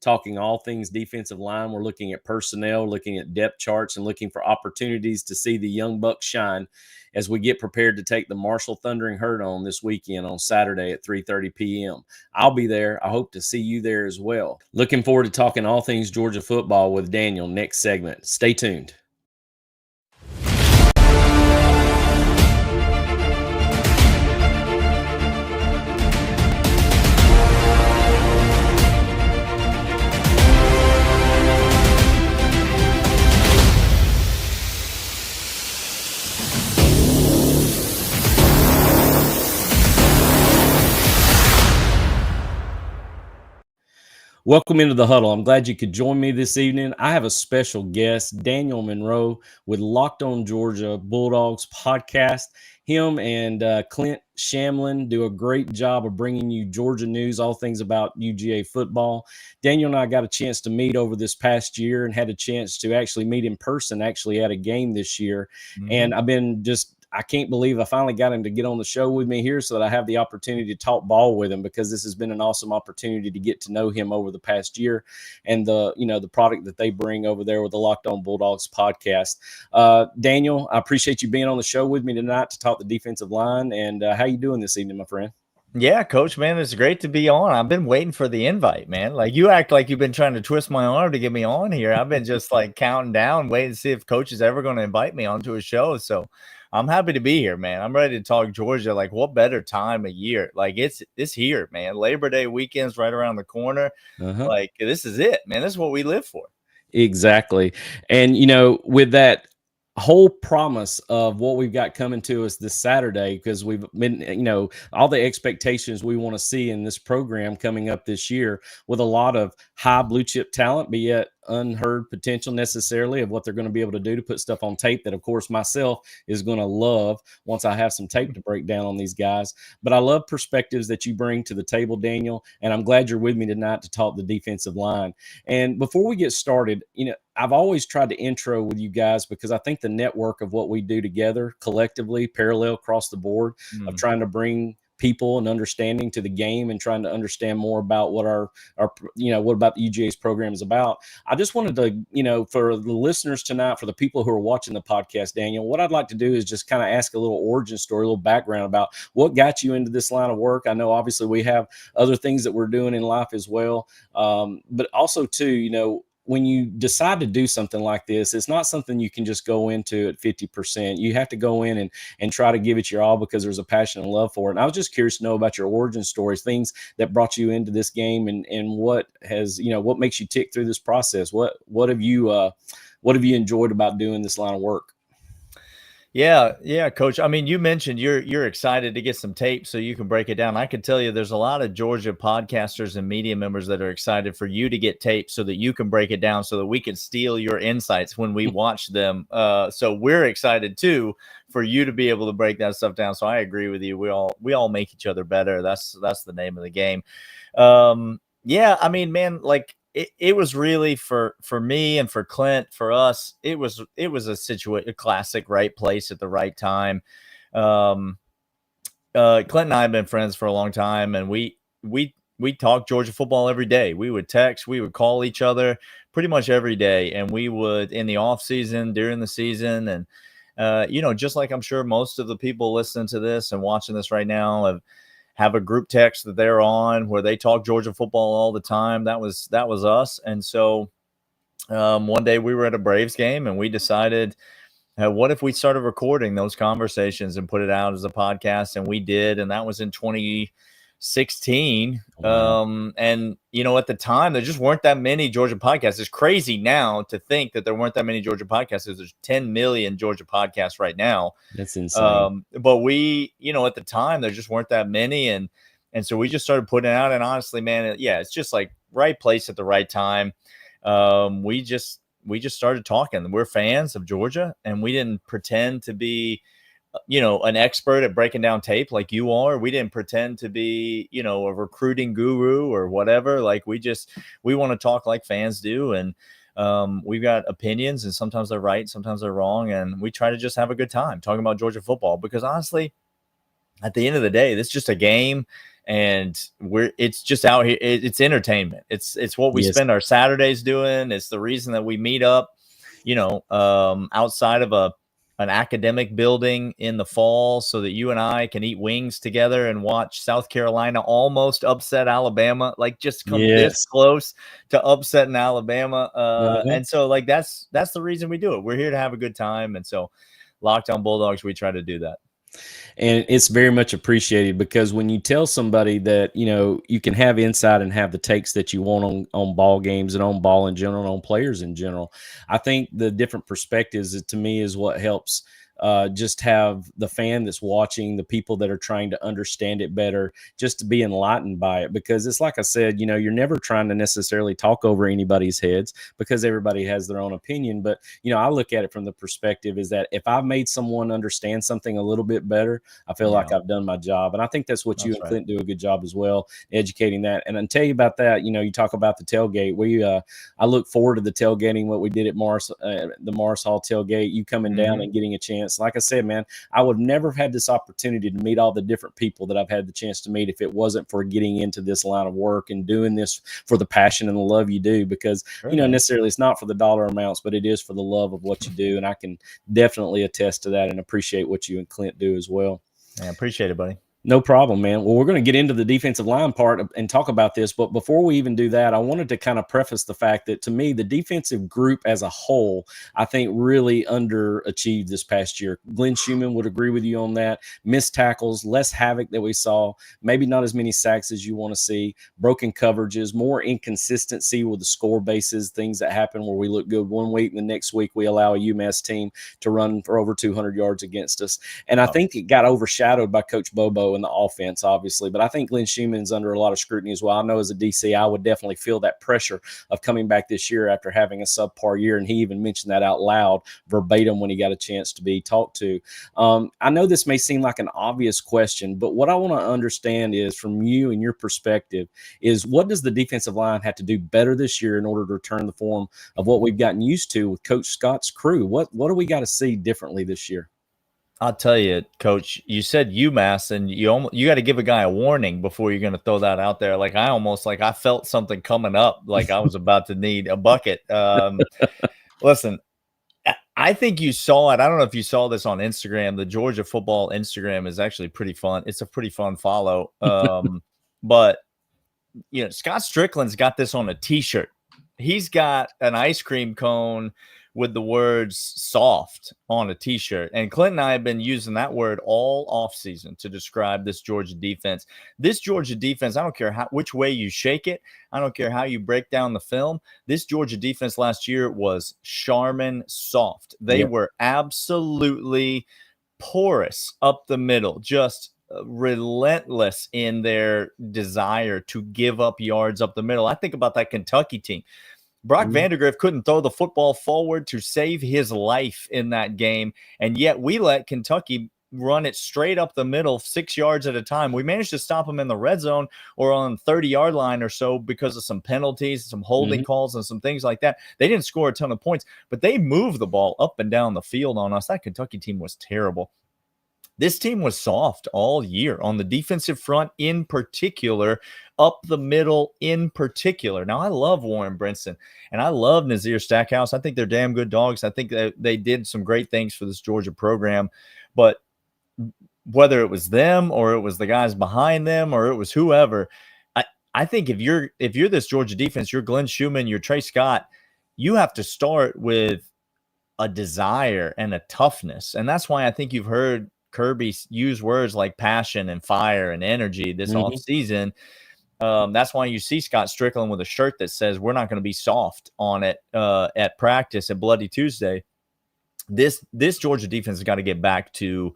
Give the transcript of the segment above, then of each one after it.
talking all things defensive line. We're looking at personnel, looking at depth charts, and looking for opportunities to see the young bucks shine as we get prepared to take the Marshall Thundering Herd on this weekend on Saturday at 3:30 p.m. I'll be there. I hope to see you there as well. Looking forward to talking all things Georgia football with Daniel next segment. Stay tuned. Welcome into the Huddle. I'm glad you could join me this evening. I have a special guest, Daniel Monroe with Locked On Georgia Bulldogs podcast. Him and Clint Shamlin do a great job of bringing you Georgia news, all things about UGA football. Daniel and I got a chance to meet over this past year and had a chance to actually meet in person, actually at a game this year. Mm-hmm. And I can't believe I finally got him to get on the show with me here so that I have the opportunity to talk ball with him, because this has been an awesome opportunity to get to know him over the past year and the product that they bring over there with the Locked On Bulldogs podcast. Daniel, I appreciate you being on the show with me tonight to talk the defensive line. And how you doing this evening, my friend? Yeah, Coach, man, it's great to be on. I've been waiting for the invite, man. Like, you act like you've been trying to twist my arm to get me on here. I've been just like counting down, waiting to see if Coach is ever going to invite me onto a show. So I'm happy to be here, man. I'm ready to talk Georgia. Like, what better time of year? Like, it's here, man. Labor Day weekend's right around the corner. Like, this is it, man. This is what we live for. Exactly. And, with that whole promise of what we've got coming to us this Saturday, because we've been, all the expectations we want to see in this program coming up this year with a lot of high blue chip talent, but yet unheard potential necessarily of what they're going to be able to do to put stuff on tape that, of course, myself is going to love once I have some tape to break down on these guys. But I love perspectives that you bring to the table, Daniel, and I'm glad you're with me tonight to talk the defensive line. And before we get started, I've always tried to intro with you guys because I think the network of what we do together collectively, parallel across the board, of trying to bring people and understanding to the game and trying to understand more about what what about the UGA's program is about. I just wanted to, for the listeners tonight, for the people who are watching the podcast, Daniel, what I'd like to do is just kind of ask a little origin story, a little background about what got you into this line of work. I know obviously we have other things that we're doing in life as well. But also too, when you decide to do something like this, it's not something you can just go into at 50%. You have to go in and try to give it your all because there's a passion and love for it. And I was just curious to know about your origin stories, things that brought you into this game, and what has, what makes you tick through this process? What have you enjoyed about doing this line of work? Yeah, Coach. I mean, you mentioned you're excited to get some tape so you can break it down. I can tell you there's a lot of Georgia podcasters and media members that are excited for you to get tape so that you can break it down so that we can steal your insights when we watch them. So we're excited too for you to be able to break that stuff down. So I agree with you. We all make each other better. That's the name of the game. Yeah, I mean, man, like, it was really for me and for Clint, for us, it was a classic right place at the right time. Clint and I have been friends for a long time, and we talked Georgia football every day. We would text, we would call each other pretty much every day, and we would in the off season, during the season, and just like I'm sure most of the people listening to this and watching this right now have a group text that they're on where they talk Georgia football all the time. That was us. And so one day we were at a Braves game and we decided, what if we started recording those conversations and put it out as a podcast? And we did. And that was in 2016. Wow. And, at the time, there just weren't that many Georgia podcasts. It's crazy now to think that there weren't that many Georgia podcasts. There's 10 million Georgia podcasts right now. That's insane. But we, at the time, there just weren't that many. And so we just started putting it out. And honestly, man, it's just like right place at the right time. We just started talking. We're fans of Georgia, and we didn't pretend to be an expert at breaking down tape like you are. We didn't pretend to be, a recruiting guru or whatever. Like, we want to talk like fans do. And we've got opinions, and sometimes they're right, sometimes they're wrong. And we try to just have a good time talking about Georgia football, because honestly, at the end of the day, this is just a game. and it's just out here. It's entertainment. It's what we spend our Saturdays doing. It's the reason that we meet up, outside of an academic building in the fall so that you and I can eat wings together and watch South Carolina almost upset Alabama, like just come this close to upsetting Alabama. And so like, that's the reason we do it. We're here to have a good time. And so Locked On Bulldogs, we try to do that. And it's very much appreciated, because when you tell somebody that, you can have insight and have the takes that you want on ball games and on ball in general, and on players in general, I think the different perspectives, to me, is what helps just have the fan that's watching, the people that are trying to understand it better, just to be enlightened by it. Because it's like I said, you're never trying to necessarily talk over anybody's heads, because everybody has their own opinion. But, I look at it from the perspective is that if I've made someone understand something a little bit better, I feel like I've done my job. And I think that's what you and Clint do a good job as well, educating that. And I'll tell you about that. You talk about the tailgate. I look forward to the tailgating, what we did at the Morris Hall tailgate, you coming down and getting a chance. Like I said, man, I would never have had this opportunity to meet all the different people that I've had the chance to meet if it wasn't for getting into this line of work and doing this for the passion and the love you do. Because, necessarily it's not for the dollar amounts, but it is for the love of what you do. And I can definitely attest to that and appreciate what you and Clint do as well. I appreciate it, buddy. No problem, man. Well, we're going to get into the defensive line part and talk about this. But before we even do that, I wanted to kind of preface the fact that, to me, the defensive group as a whole, I think, really underachieved this past year. Glenn Schumann would agree with you on that. Missed tackles, less havoc that we saw, maybe not as many sacks as you want to see, broken coverages, more inconsistency with the score bases, things that happen where we look good one week and the next week we allow a UMass team to run for over 200 yards against us. And I think it got overshadowed by Coach Bobo in the offense, obviously, but I think Glenn Schumann's under a lot of scrutiny as well. I know as a DC, I would definitely feel that pressure of coming back this year after having a subpar year, and he even mentioned that out loud verbatim when he got a chance to be talked to. I know this may seem like an obvious question, but what I want to understand is, from you and your perspective, is what does the defensive line have to do better this year in order to return the form of what we've gotten used to with Coach Scott's crew? What do we got to see differently this year? I'll tell you, Coach, you said UMass, and you got to give a guy a warning before you're going to throw that out there. Like I felt something coming up, like I was about to need a bucket. Listen, I think you saw it. I don't know if you saw this on Instagram. The Georgia football Instagram is actually pretty fun. It's a pretty fun follow. But Scott Strickland's got this on a T-shirt. He's got an ice cream cone with the words soft on a T-shirt. And Clint and I have been using that word all offseason to describe this Georgia defense. This Georgia defense, I don't care which way you shake it. I don't care how you break down the film. This Georgia defense last year was Charmin soft. They were absolutely porous up the middle, just relentless in their desire to give up yards up the middle. I think about that Kentucky team. Brock Vandagriff couldn't throw the football forward to save his life in that game, and yet we let Kentucky run it straight up the middle 6 yards at a time. We managed to stop them in the red zone or on 30-yard line or so because of some penalties, some holding calls, and some things like that. They didn't score a ton of points, but they moved the ball up and down the field on us. That Kentucky team was terrible. This team was soft all year on the defensive front in particular, up the middle in particular. Now, I love Warren Brinson, and I love Nazir Stackhouse. I think they're damn good dogs. I think that they did some great things for this Georgia program. But whether it was them or it was the guys behind them or it was whoever, I think if you're this Georgia defense, you're Glenn Schumann, you're Trey Scott, you have to start with a desire and a toughness. And that's why I think you've heard Kirby use words like passion and fire and energy this offseason. That's why you see Scott Strickland with a shirt that says we're not going to be soft on it at practice at Bloody Tuesday. This Georgia defense has got to get back to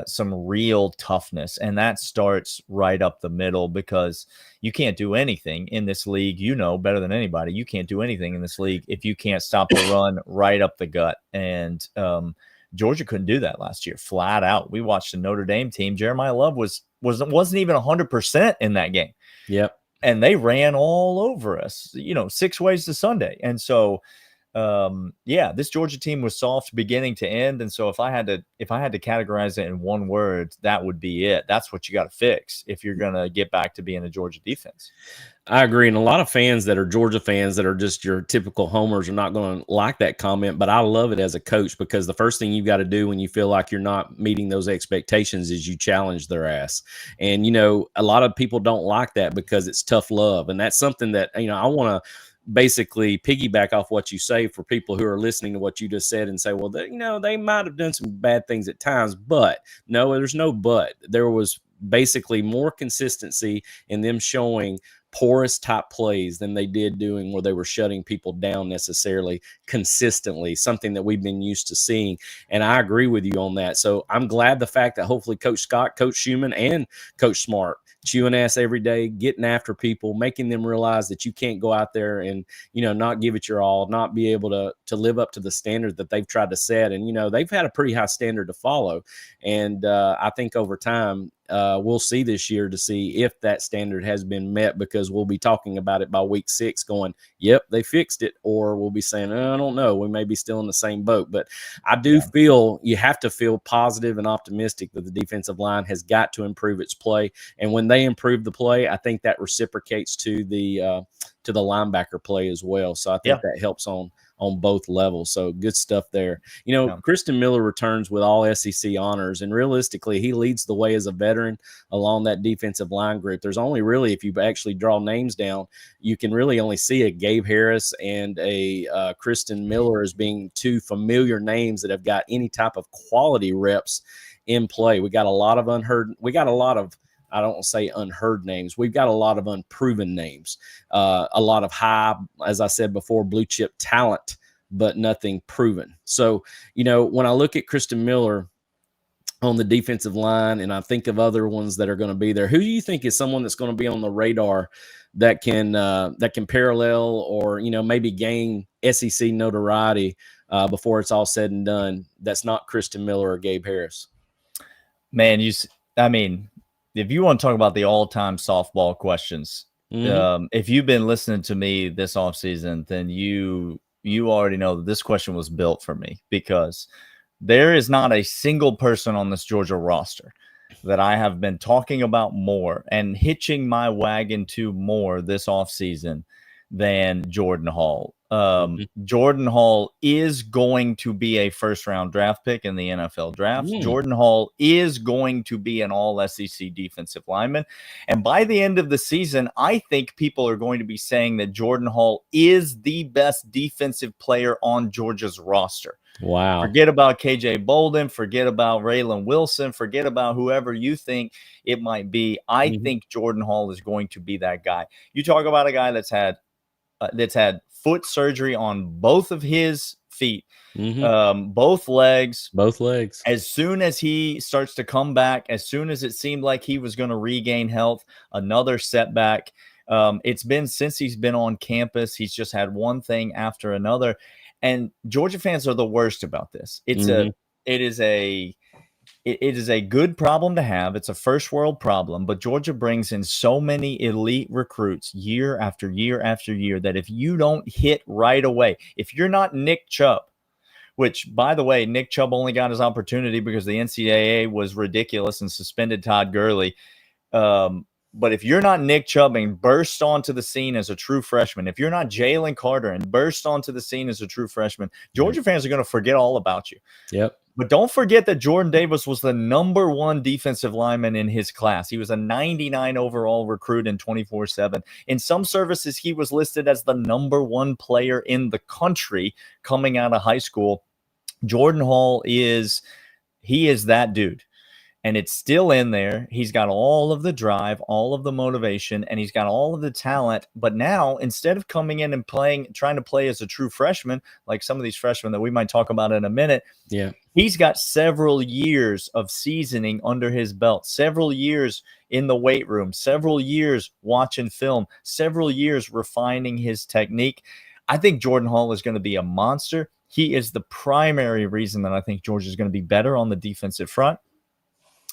some real toughness, and that starts right up the middle, because you can't do anything in this league. Better than anybody, you can't do anything in this league if you can't stop the run right up the gut. And Georgia couldn't do that last year, flat out. We watched the Notre Dame team. Jeremiah Love wasn't even 100% in that game. Yep. And they ran all over us, 6 ways to Sunday. And so This Georgia team was soft beginning to end. And so if I had to categorize it in one word, that would be it. That's what you got to fix if you're going to get back to being a Georgia defense. I agree. And a lot of fans that are Georgia fans that are just your typical homers are not going to like that comment, but I love it as a coach because the first thing you've got to do when you feel like you're not meeting those expectations is you challenge their ass. And, a lot of people don't like that because it's tough love. And that's something that, I want to basically piggyback off what you say for people who are listening to what you just said and say, well, they might have done some bad things at times, but no, there's no but. There was basically more consistency in them showing porous type plays than they did doing where they were shutting people down necessarily consistently, something that we've been used to seeing. And I agree with you on that. So I'm glad the fact that hopefully Coach Scott, Coach Schumann, and Coach Smart chewing ass every day, getting after people, making them realize that you can't go out there and, not give it your all, not be able to live up to the standard that they've tried to set. And, they've had a pretty high standard to follow. And I think over time, we'll see this year to see if that standard has been met, because we'll be talking about it by week 6 going, yep, they fixed it. Or we'll be saying, I don't know, we may be still in the same boat. But I do feel you have to feel positive and optimistic that the defensive line has got to improve its play. And when they improve the play, I think that reciprocates to the linebacker play as well. So I think that helps on both levels. So good stuff there. Christen Miller returns with all SEC honors, and realistically, he leads the way as a veteran along that defensive line group. There's only really, if you actually draw names down, you can really only see a Gabe Harris and a Christen Miller as being two familiar names that have got any type of quality reps in play. We got a lot of I don't say unheard names. We've got a lot of unproven names, a lot of high, as I said before, blue chip talent, but nothing proven. So, when I look at Christen Miller on the defensive line and I think of other ones that are going to be there, who do you think is someone that's going to be on the radar that can parallel or, maybe gain SEC notoriety before it's all said and done? That's not Christen Miller or Gabe Harris. Man, if you want to talk about the all-time softball questions, if you've been listening to me this offseason, then you already know that this question was built for me, because there is not a single person on this Georgia roster that I have been talking about more and hitching my wagon to more this offseason than Jordan Hall. Jordan Hall is going to be a first-round draft pick in the NFL draft. Jordan Hall is going to be an all-SEC defensive lineman. And by the end of the season, I think people are going to be saying that Jordan Hall is the best defensive player on Georgia's roster. Wow. Forget about KJ Bolden. Forget about Raylan Wilson. Forget about whoever you think it might be. I think Jordan Hall is going to be that guy. You talk about a guy that's had foot surgery on both of his feet, both legs. As soon as he starts to come back, as soon as it seemed like he was going to regain health, another setback. It's been since he's been on campus. He's just had one thing after another. And Georgia fans are the worst about this. It is a good problem to have. It's a first world problem, but Georgia brings in so many elite recruits year after year after year that if you don't hit right away, if you're not Nick Chubb, which, by the way, Nick Chubb only got his opportunity because the NCAA was ridiculous and suspended Todd Gurley. But if you're not Nick Chubb and burst onto the scene as a true freshman, if you're not Jalen Carter and burst onto the scene as a true freshman, Georgia fans are going to forget all about you. Yep. But don't forget that Jordan Davis was the number 1 defensive lineman in his class. He was a 99 overall recruit in 24/7. In some services, he was listed as the number 1 player in the country coming out of high school. Jordan Hall is that dude. And it's still in there. He's got all of the drive, all of the motivation, and he's got all of the talent. But now, instead of coming in and trying to play as a true freshman, like some of these freshmen that we might talk about in a minute, he's got several years of seasoning under his belt, several years in the weight room, several years watching film, several years refining his technique. I think Jordan Hall is going to be a monster. He is the primary reason that I think Georgia is going to be better on the defensive front.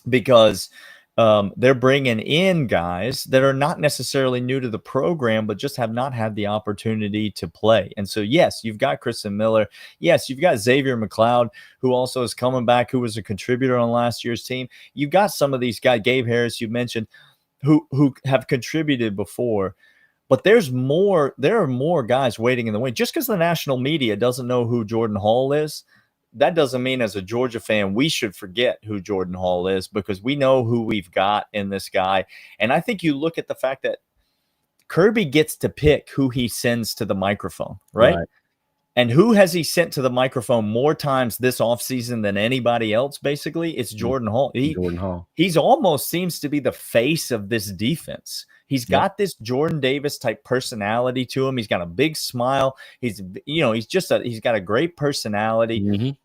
Because They're bringing in guys that are not necessarily new to the program, but just have not had the opportunity to play. And so, yes, you've got Christen Miller. Yes, you've got Xzavier McCleod, who also is coming back, who was a contributor on last year's team. You've got some of these guys, Gabe Harris, you mentioned, who have contributed before. But there are more guys waiting in the wing. Just because the national media doesn't know who Jordan Hall is, that doesn't mean as a Georgia fan we should forget who Jordan Hall is, because we know who we've got in this guy. And I think you look at the fact that Kirby gets to pick who he sends to the microphone, right? And who has he sent to the microphone more times this offseason than anybody else, basically? It's Jordan Hall. Jordan Hall. He's almost seems to be the face of this defense. He's got this Jordan Davis type personality to him. He's got a big smile. He's got a great personality.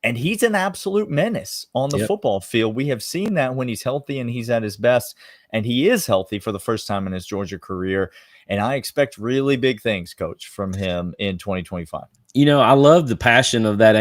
And he's an absolute menace on the football field. We have seen that when he's healthy and he's at his best, and he is healthy for the first time in his Georgia career. And I expect really big things, Coach, from him in 2025. You know, I love the passion of that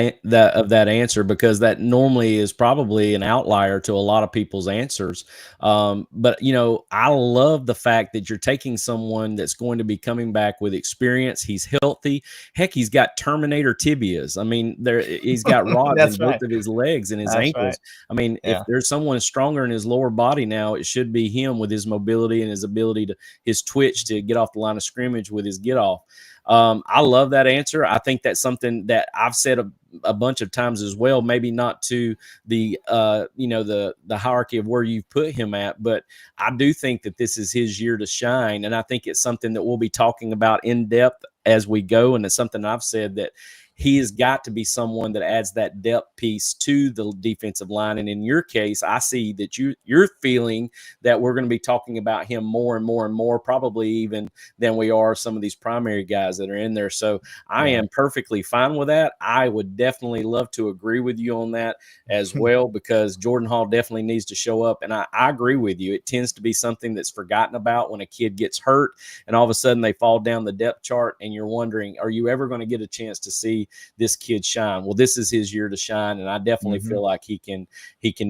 answer, because that normally is probably an outlier to a lot of people's answers. But, you know, I love the fact that you're taking someone that's going to be coming back with experience. He's healthy. Heck, he's got Terminator tibias. I mean, he's got rods in both of his legs and his ankles. Right. I mean, if there's someone stronger in his lower body now, it should be him, with his mobility and his ability his twitch to get off the line of scrimmage with his get off. I love that answer. I think that's something that I've said a bunch of times as well, maybe not to the the hierarchy of where you've put him at, but I do think that this is his year to shine. And I think it's something that we'll be talking about in depth as we go. And it's something I've said, that he has got to be someone that adds that depth piece to the defensive line. And in your case, I see that you're feeling that we're going to be talking about him more and more and more, probably even than we are some of these primary guys that are in there. So I am perfectly fine with that. I would definitely love to agree with you on that as well, because Jordan Hall definitely needs to show up. And I agree with you. It tends to be something that's forgotten about when a kid gets hurt and all of a sudden they fall down the depth chart, and you're wondering, are you ever going to get a chance to see this kid shine? Well, this is his year to shine, and I definitely feel like he can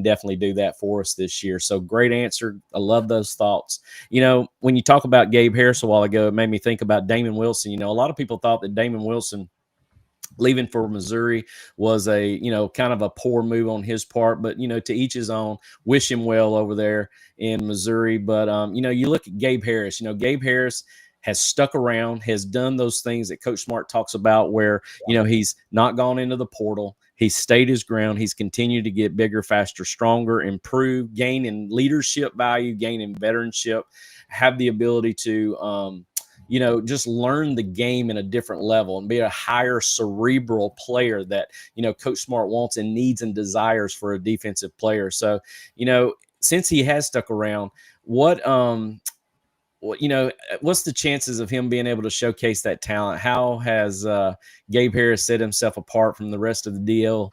definitely do that for us this year. So great answer. I love those thoughts. You know, when you talk about Gabe Harris a while ago, it made me think about Damon Wilson. You know, a lot of people thought that Damon Wilson leaving for Missouri was a, kind of a poor move on his part, but, to each his own. Wish him well over there in Missouri. But, you look at Gabe Harris. Gabe Harris has stuck around, has done those things that Coach Smart talks about, where, he's not gone into the portal. He's stayed his ground. He's continued to get bigger, faster, stronger, improve, gain in leadership value, gain in veteranship, have the ability to, just learn the game in a different level and be a higher cerebral player that, Coach Smart wants and needs and desires for a defensive player. So, since he has stuck around, what's the chances of him being able to showcase that talent? How has Gabe Harris set himself apart from the rest of the DL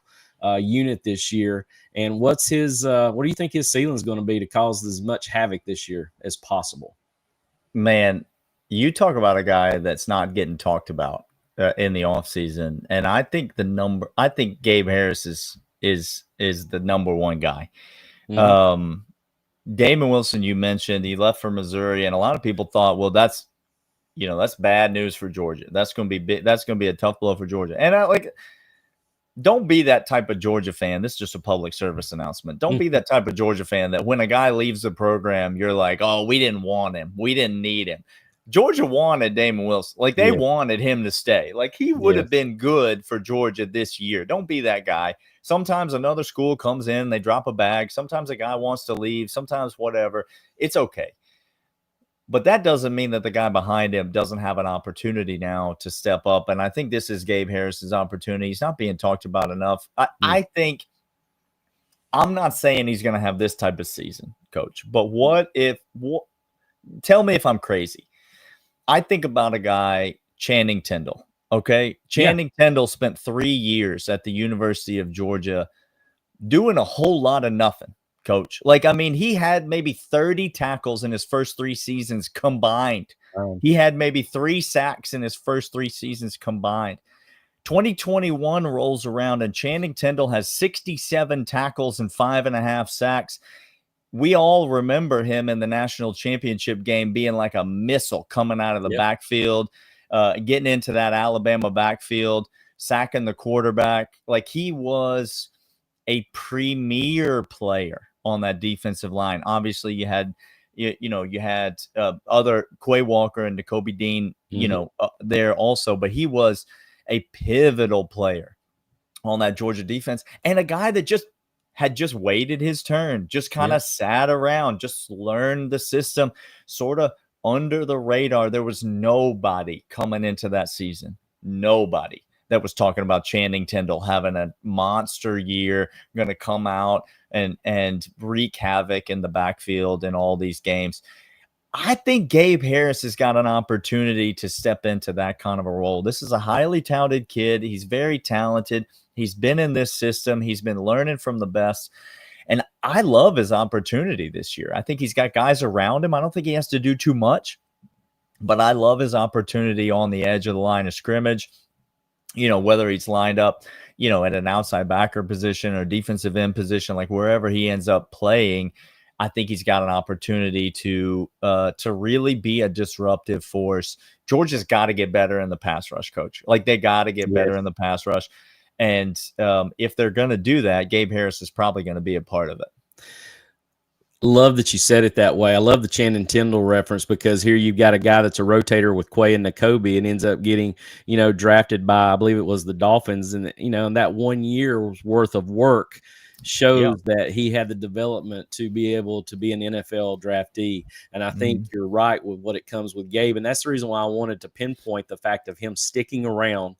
unit this year? And what do you think his ceiling is going to be to cause as much havoc this year as possible? Man, you talk about a guy that's not getting talked about in the offseason. And I think Gabe Harris is the number one guy. Mm-hmm. Damon Wilson, you mentioned, he left for Missouri, and a lot of people thought, well, that's bad news for Georgia. That's going to be big. That's going to be a tough blow for Georgia. And don't be that type of Georgia fan. This is just a public service announcement. Don't be that type of Georgia fan that when a guy leaves the program, you're like, oh, we didn't want him. We didn't need him. Georgia wanted Damon Wilson. They wanted him to stay. He would have been good for Georgia this year. Don't be that guy. Sometimes another school comes in, they drop a bag. Sometimes a guy wants to leave. Sometimes whatever. It's okay. But that doesn't mean that the guy behind him doesn't have an opportunity now to step up. And I think this is Gabe Harris's opportunity. He's not being talked about enough. I think I'm not saying he's going to have this type of season, Coach. But tell me if I'm crazy. I think about a guy, Channing Tindall. Okay. Channing Tindall spent 3 years at the University of Georgia doing a whole lot of nothing, Coach. He had maybe 30 tackles in his first 3 seasons combined. He had maybe 3 sacks in his first 3 seasons combined. 2021 rolls around and Channing Tindall has 67 tackles and 5.5 sacks. we all remember him in the national championship game being like a missile coming out of the backfield, getting into that Alabama backfield, sacking the quarterback. Like, he was a premier player on that defensive line. Obviously, you had other Quay Walker and Nakobe Dean, there also, but he was a pivotal player on that Georgia defense, and a guy that had just waited his turn, just kind of sat around, just learned the system, sort of under the radar. There was nobody coming into that season, nobody that was talking about Channing Tindall having a monster year, going to come out and wreak havoc in the backfield in all these games. I think Gabe Harris has got an opportunity to step into that kind of a role. This is a highly touted kid. He's very talented. He's been in this system. He's been learning from the best. And I love his opportunity this year. I think he's got guys around him. I don't think he has to do too much, but I love his opportunity on the edge of the line of scrimmage. Whether he's lined up, at an outside backer position or defensive end position, like wherever he ends up playing, I think he's got an opportunity to really be a disruptive force. Georgia's got to get better in the pass rush, Coach. Like, they got to get better in the pass rush. And if they're going to do that, Gabe Harris is probably going to be a part of it. Love that you said it that way. I love the Channing Tindall reference, because here you've got a guy that's a rotator with Quay and Nakobe and ends up getting, drafted by, I believe it was the Dolphins. And, and that 1 year's worth of work shows that he had the development to be able to be an NFL draftee. And I think you're right with what it comes with Gabe. And that's the reason why I wanted to pinpoint the fact of him sticking around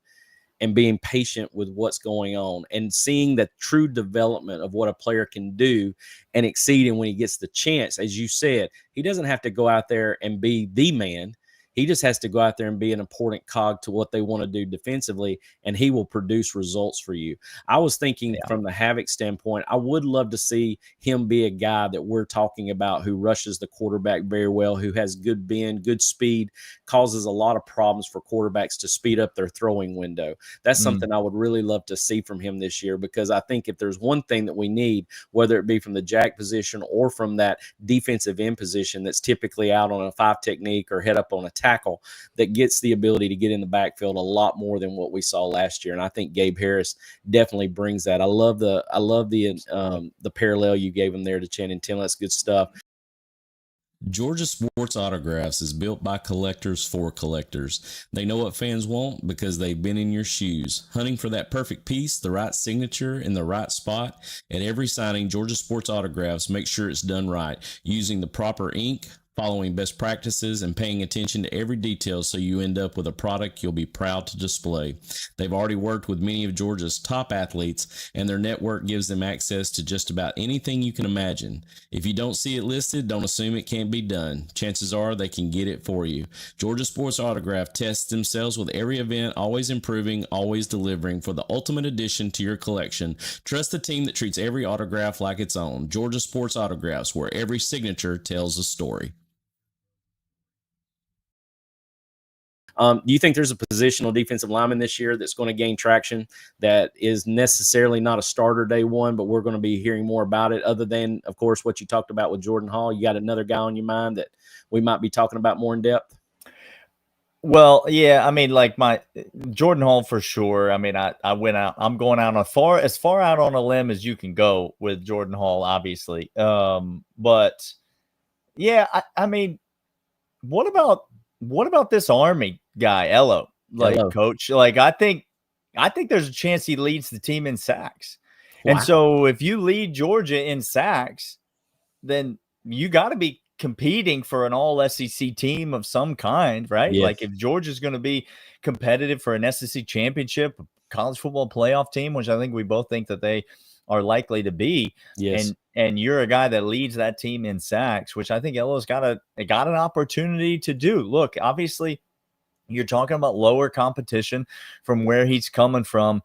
and being patient with what's going on and seeing the true development of what a player can do and exceeding when he gets the chance. As you said, he doesn't have to go out there and be the man. He just has to go out there and be an important cog to what they want to do defensively, and he will produce results for you. I was thinking from the Havoc standpoint, I would love to see him be a guy that we're talking about who rushes the quarterback very well, who has good bend, good speed, causes a lot of problems for quarterbacks to speed up their throwing window. That's something I would really love to see from him this year, because I think if there's one thing that we need, whether it be from the jack position or from that defensive end position that's typically out on a 5 technique or head up on a tackle, that gets the ability to get in the backfield a lot more than what we saw last year. And I think Gabe Harris definitely brings that. I love the parallel you gave him there to Channing Tindall. That's good stuff. Georgia Sports Autographs is built by collectors for collectors. They know what fans want because they've been in your shoes, hunting for that perfect piece, the right signature in the right spot. At every signing, Georgia Sports Autographs make sure it's done right, using the proper ink, following best practices, and paying attention to every detail so you end up with a product you'll be proud to display. They've already worked with many of Georgia's top athletes, and their network gives them access to just about anything you can imagine. If you don't see it listed, don't assume it can't be done. Chances are they can get it for you. Georgia Sports Autograph tests themselves with every event, always improving, always delivering for the ultimate addition to your collection. Trust the team that treats every autograph like its own. Georgia Sports Autographs, where every signature tells a story. Do you think there's a positional defensive lineman this year that's going to gain traction that is necessarily not a starter day one, but we're going to be hearing more about it, other than, of course, what you talked about with Jordan Hall? You got another guy on your mind that we might be talking about more in depth? Well, yeah, I mean, like my Jordan Hall for sure. I mean, I went out. I'm going out as far out on a limb as you can go with Jordan Hall, obviously. But yeah, I mean, what about this Army guy, Elo? Like, Elo. Coach, like I think there's a chance he leads the team in sacks. Wow. And so if you lead Georgia in sacks, then you got to be competing for an all SEC team of some kind, right? Yes. Like if Georgia's going to be competitive for an SEC championship, college football playoff team, which I think we both think that they are likely to be. Yes. And you're a guy that leads that team in sacks, which I think Elo's got an opportunity to do. Look, obviously you're talking about lower competition from where he's coming from,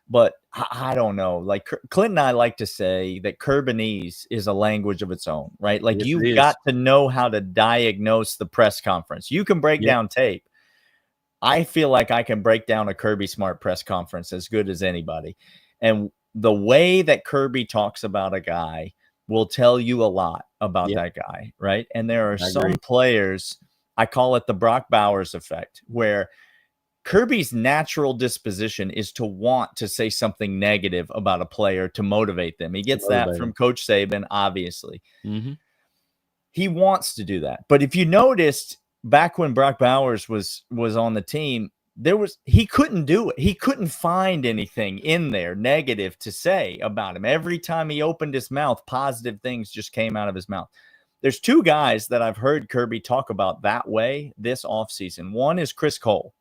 but I don't know. Like Clint and I like to say that Kirbyese is a language of its own, right? Like you've got to know how to diagnose the press conference. You can break down tape. I feel like I can break down a Kirby Smart press conference as good as anybody. And the way that Kirby talks about a guy will tell you a lot about Yep. that guy, right? And there are I some agree. players, I call it the Brock Bowers effect, where Kirby's natural disposition is to want to say something negative about a player to motivate them. He gets that Motivate from 'em. Coach Saban, obviously. Mhm. He wants to do that. But if you noticed back when Brock Bowers was on the team, he couldn't do it. He couldn't find anything in there negative to say about him. Every time he opened his mouth, positive things just came out of his mouth. There's two guys that I've heard Kirby talk about that way this offseason. One is Chris Cole,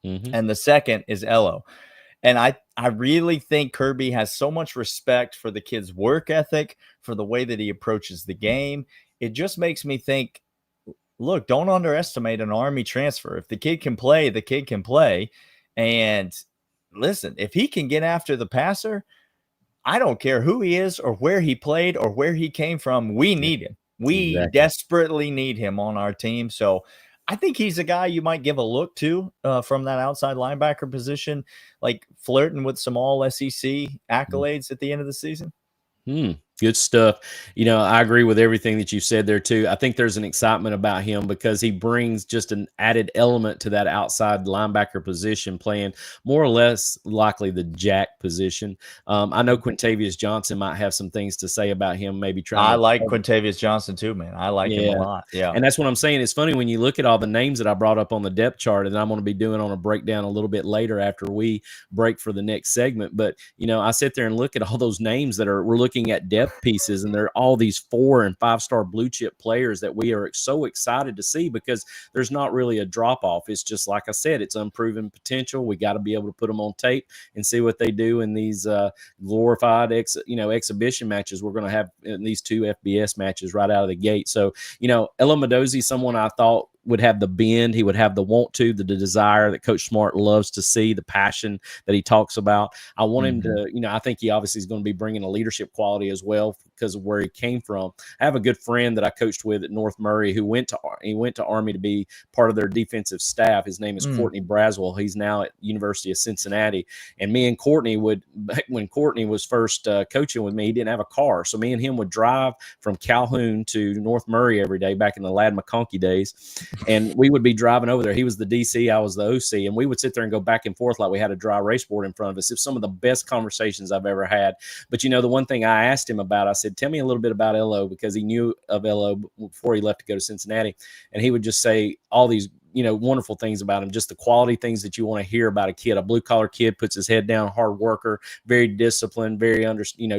Mhm. and the second is Elo. And I really think Kirby has so much respect for the kid's work ethic, for the way that he approaches the game. It just makes me think, look, don't underestimate an Army transfer. If the kid can play, the kid can play. And listen, if he can get after the passer, I don't care who he is or where he played or where he came from. We need him. We Exactly. desperately need him on our team. So I think he's a guy you might give a look to from that outside linebacker position, like flirting with some all SEC accolades at the end of the season. Good stuff. I agree with everything that you said there too. I think there's an excitement about him because he brings just an added element to that outside linebacker position, playing more or less likely the jack position. I know Quintavious Johnson might have some things to say about him, maybe trying I to like Quintavious Johnson too, man. I like him a lot. Yeah. And that's what I'm saying. It's funny when you look at all the names that I brought up on the depth chart, and I'm going to be doing on a breakdown a little bit later after we break for the next segment. But, I sit there and look at all those names that we're looking at depth pieces, and they're all these 4- and 5-star blue chip players that we are so excited to see because there's not really a drop off. It's just, like I said, it's unproven potential. We got to be able to put them on tape and see what they do in these glorified exhibition matches we're going to have in these 2 FBS matches right out of the gate. So, Elo Mosozi, someone I thought would have the bend, he would have the want to, the desire that Coach Smart loves to see, the passion that he talks about. I want him to, I think he obviously is going to be bringing a leadership quality as well because of where he came from. I have a good friend that I coached with at North Murray who went to Army to be part of their defensive staff. His name is Courtney Braswell. He's now at University of Cincinnati. And me and Courtney back when Courtney was first coaching with me, he didn't have a car. So me and him would drive from Calhoun to North Murray every day back in the Ladd McConkey days. And we would be driving over there. He was the DC, I was the OC. And we would sit there and go back and forth like we had a dry race board in front of us. It's some of the best conversations I've ever had. But, the one thing I asked him about, I said, tell me a little bit about Elo, because he knew of Elo before he left to go to Cincinnati. And he would just say all these wonderful things about him, just the quality things that you want to hear about a kid. A blue-collar kid, puts his head down, hard worker, very disciplined, very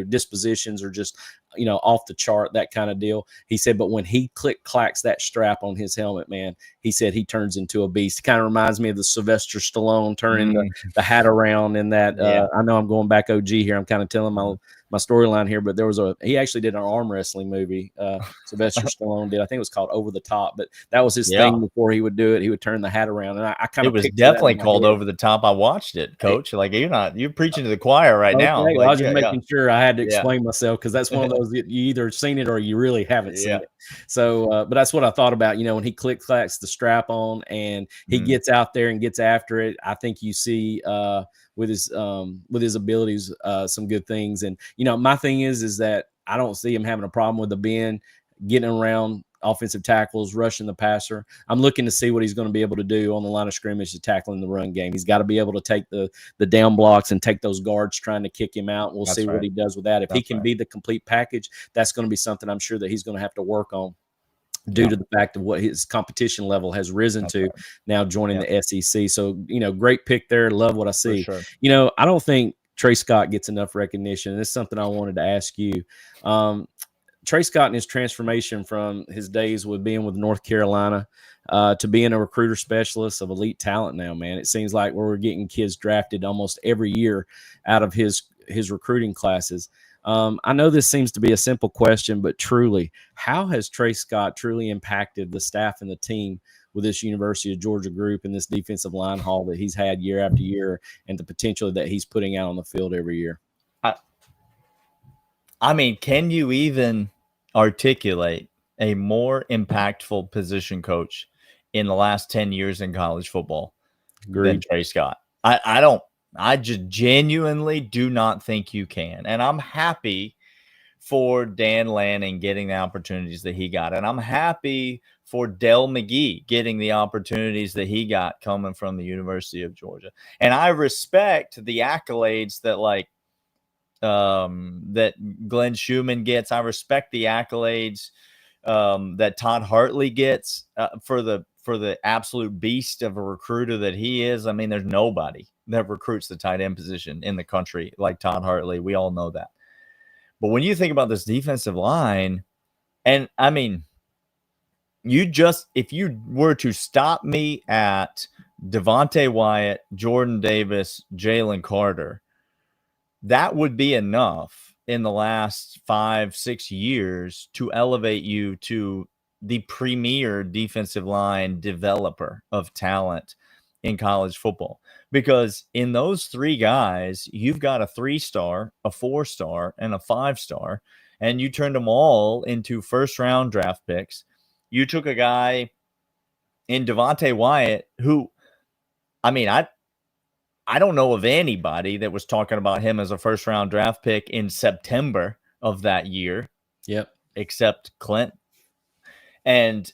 dispositions are just off the chart, that kind of deal. He said, but when he clacks that strap on his helmet, man, he said he turns into a beast. It kind of reminds me of the Sylvester Stallone turning the hat around in that. I know I'm going back OG here. I'm kind of telling my storyline here, but he actually did an arm wrestling movie. Sylvester Stallone did. I think it was called Over the Top, but that was his thing before he would do it. He would turn the hat around, and I kind of, it was definitely called Over the Top. I watched it, Coach. Like you're preaching to the choir right now. Like, I was just making sure I had to explain myself, because that's one of those you either seen it or you really haven't seen it. So, but that's what I thought about. When he clacks the strap on and he gets out there and gets after it, I think you see with his abilities some good things. And my thing is that I don't see him having a problem with the bend, getting around offensive tackles, rushing the passer. I'm looking to see what he's going to be able to do on the line of scrimmage to tackling the run game. He's got to be able to take the down blocks and take those guards trying to kick him out. We'll see what he does with that. If he can be the complete package, that's going to be something I'm sure that he's going to have to work on, due to the fact of what his competition level has risen to now joining the SEC. So, great pick there. Love what I see. Sure. I don't think Trey Scott gets enough recognition. It's something I wanted to ask you. Trey Scott and his transformation from his days with being with North Carolina to being a recruiter specialist of elite talent now, man. It seems like we're getting kids drafted almost every year out of his recruiting classes. I know this seems to be a simple question, but truly, how has Trey Scott truly impacted the staff and the team with this University of Georgia group and this defensive line haul that he's had year after year, and the potential that he's putting out on the field every year? I mean, can you even articulate a more impactful position coach in the last 10 years in college football than Trey Scott? I just genuinely do not think you can. And I'm happy for Dan Lanning getting the opportunities that he got. And I'm happy for Dell McGee getting the opportunities that he got coming from the University of Georgia. And I respect the accolades that that Glenn Schumann gets. I respect the accolades that Todd Hartley gets for the absolute beast of a recruiter that he is. I mean, there's nobody that recruits the tight end position in the country like Todd Hartley. We all know that. But when you think about this defensive line, and I mean, if you were to stop me at Devonte Wyatt, Jordan Davis, Jalen Carter, that would be enough in the last 5-6 years to elevate you to the premier defensive line developer of talent in college football. Because in those three guys, you've got a 3-star, a 4-star, and a 5-star, and you turned them all into first-round draft picks. You took a guy in Devonte Wyatt who, I mean, I don't know of anybody that was talking about him as a first-round draft pick in September of that year. Yep. Except Clint. And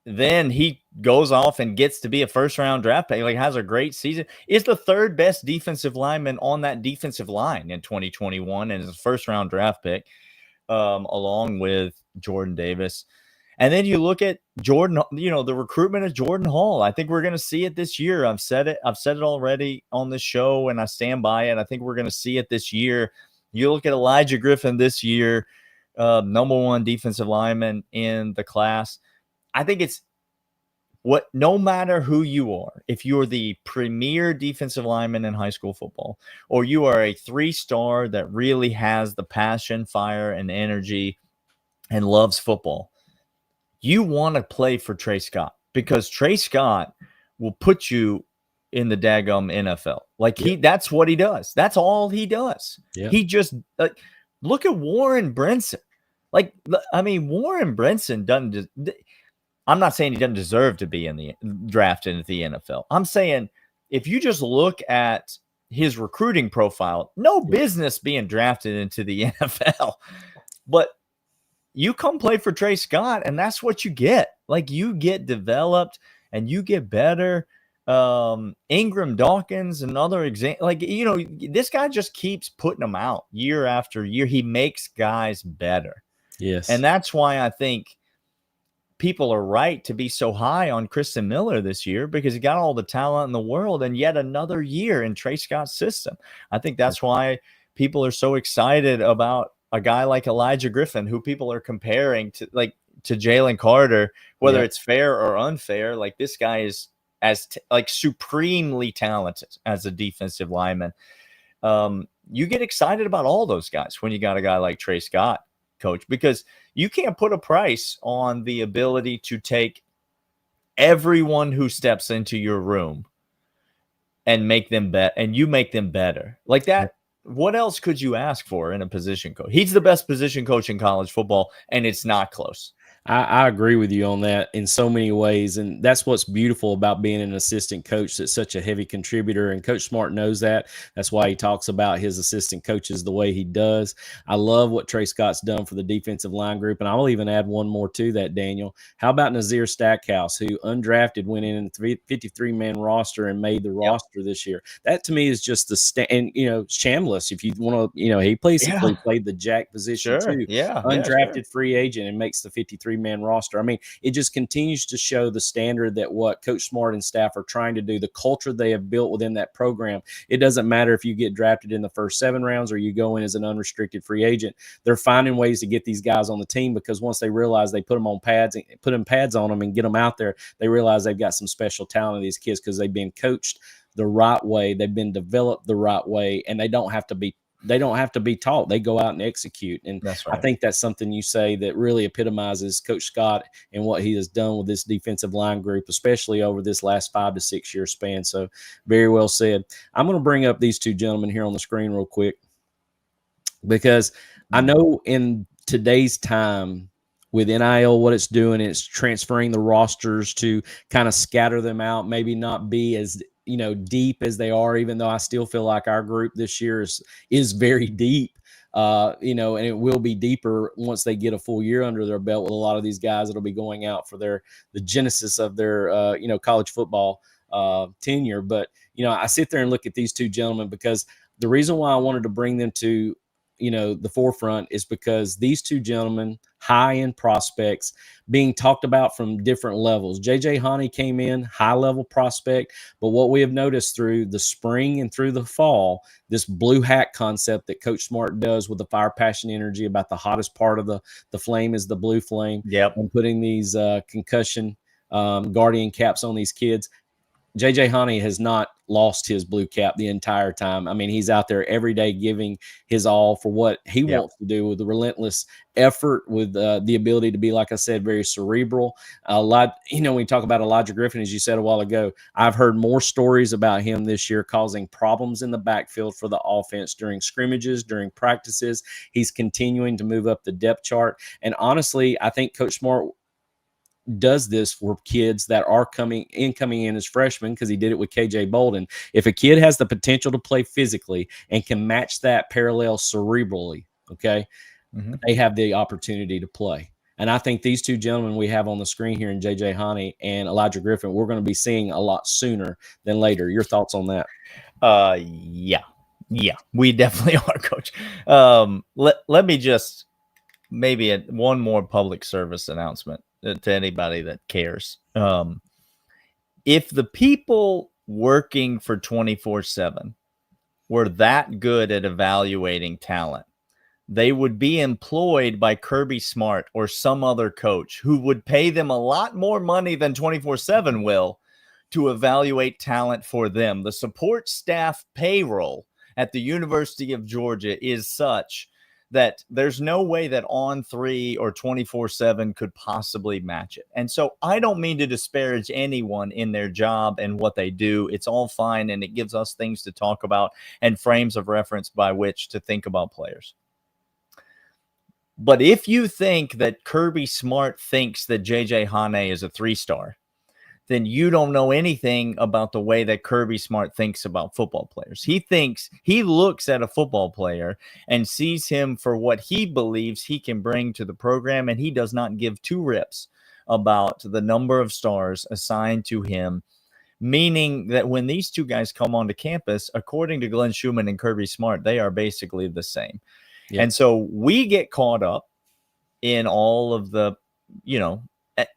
then he goes off and gets to be a first-round draft pick, like has a great season. Is the third best defensive lineman on that defensive line in 2021 and is a first-round draft pick along with Jordan Davis. And then you look at Jordan, the recruitment of Jordan Hall. I think we're going to see it this year. I've said it already on this show, and I stand by it. I think we're going to see it this year. You look at Elijah Griffin this year, number one defensive lineman in the class. I think it's no matter who you are, if you're the premier defensive lineman in high school football, or you are a 3-star that really has the passion, fire, and energy and loves football, you want to play for Trey Scott, because Trey Scott will put you in the daggum NFL. That's what he does. That's all he does. Yep. He just look at Warren Brinson. Warren Brinson doesn't. I'm not saying he doesn't deserve to be drafted into the NFL. I'm saying if you just look at his recruiting profile, no business being drafted into the NFL, but you come play for Trey Scott, and that's what you get. You get developed and you get better. Ingram Dawkins, another example. This guy just keeps putting them out year after year. He makes guys better. Yes. And that's why I think people are right to be so high on Christen Miller this year, because he got all the talent in the world and yet another year in Trey Scott's system. I think that's why people are so excited about a guy like Elijah Griffin, who people are comparing to Jalen Carter, whether it's fair or unfair. This guy is supremely talented as a defensive lineman. You get excited about all those guys when you got a guy like Trey Scott, Coach, because you can't put a price on the ability to take everyone who steps into your room and make them make them better like that. What else could you ask for in a position coach? He's the best position coach in college football, and it's not close. I agree with you on that in so many ways, and that's what's beautiful about being an assistant coach that's such a heavy contributor, and Coach Smart knows that. That's why he talks about his assistant coaches the way he does. I love what Trey Scott's done for the defensive line group, and I'll even add one more to that, Daniel. How about Nazir Stackhouse, who undrafted went in the 53-man roster and made the roster this year? That to me is just and Chambliss, if you want to, he basically played the jack position too. Undrafted free agent and makes the 53-man roster. I mean, it just continues to show the standard that what Coach Smart and staff are trying to do, the culture they have built within that program. It doesn't matter if you get drafted in the first 7 rounds or you go in as an unrestricted free agent. They're finding ways to get these guys on the team, because once they realize they put them on pads and put them pads on them and get them out there, they realize they've got some special talent in these kids, because they've been coached the right way, they've been developed the right way, and they don't have to be taught. They go out and execute. And that's right. I think that's something you say that really epitomizes Coach Scott and what he has done with this defensive line group, especially over this last 5 to 6 year span. So very well said. I'm going to bring up these two gentlemen here on the screen real quick, because I know in today's time with NIL, what it's doing, it's transferring the rosters to kind of scatter them out, maybe not be as deep as they are, even though I still feel like our group this year is very deep. And it will be deeper once they get a full year under their belt with a lot of these guys that'll be going out for the genesis of their, college football tenure. But, I sit there and look at these two gentlemen because the reason why I wanted to bring them to, the forefront is because these two gentlemen, high-end prospects, being talked about from different levels. Nnamde came in, high-level prospect, but what we have noticed through the spring and through the fall, this blue hat concept that Coach Smart does with the fire, passion, energy about the hottest part of the flame is the blue flame. Yep. And putting these concussion guardian caps on these kids. Nnamde has not lost his blue cap the entire time. I mean, he's out there every day giving his all for what he wants to do with the relentless effort, with the ability to be, like I said, very cerebral. A lot, when you talk about Elijah Griffin, as you said a while ago, I've heard more stories about him this year causing problems in the backfield for the offense during scrimmages, during practices. He's continuing to move up the depth chart. And honestly, I think Coach Smart does this for kids that are coming in as freshmen, because he did it with KJ Bolden. If a kid has the potential to play physically and can match that parallel cerebrally, okay, they have the opportunity to play. And I think these two gentlemen we have on the screen here in Nnamde and Elijah Griffin, we're going to be seeing a lot sooner than later. Your thoughts on that? Yeah, we definitely are, Coach. Let me just maybe one more public service announcement to anybody that cares. If the people working for 24/7 were that good at evaluating talent, they would be employed by Kirby Smart or some other coach who would pay them a lot more money than 24/7 will to evaluate talent for them. The support staff payroll at the University of Georgia is such that there's no way that On3 or 24/7 could possibly match it. And so I don't mean to disparage anyone in their job and what they do. It's all fine, and it gives us things to talk about and frames of reference by which to think about players. But if you think that Kirby Smart thinks that Hanne is a 3-star, then you don't know anything about the way that Kirby Smart thinks about football players. He looks at a football player and sees him for what he believes he can bring to the program, and he does not give two rips about the number of stars assigned to him, meaning that when these two guys come onto campus, according to Glenn Schumann and Kirby Smart, they are basically the same. Yep. And so we get caught up in all of the,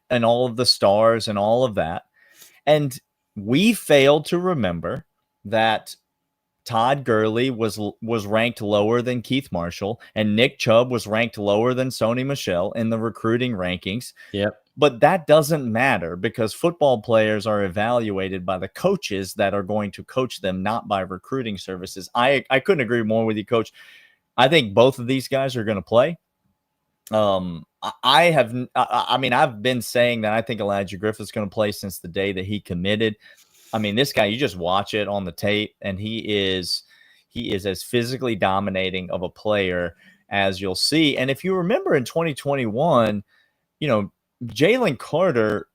and all of the stars and all of that. And we failed to remember that Todd Gurley was ranked lower than Keith Marshall, and Nick Chubb was ranked lower than Sony Michel in the recruiting rankings. Yep. But that doesn't matter, because football players are evaluated by the coaches that are going to coach them, not by recruiting services. I couldn't agree more with you, Coach. I think both of these guys are going to play. I've been saying that I think Elijah Griffith's going to play since the day that he committed. I mean, this guy, you just watch it on the tape, and he is as physically dominating of a player as you'll see. And if you remember in 2021, Jalen Carter,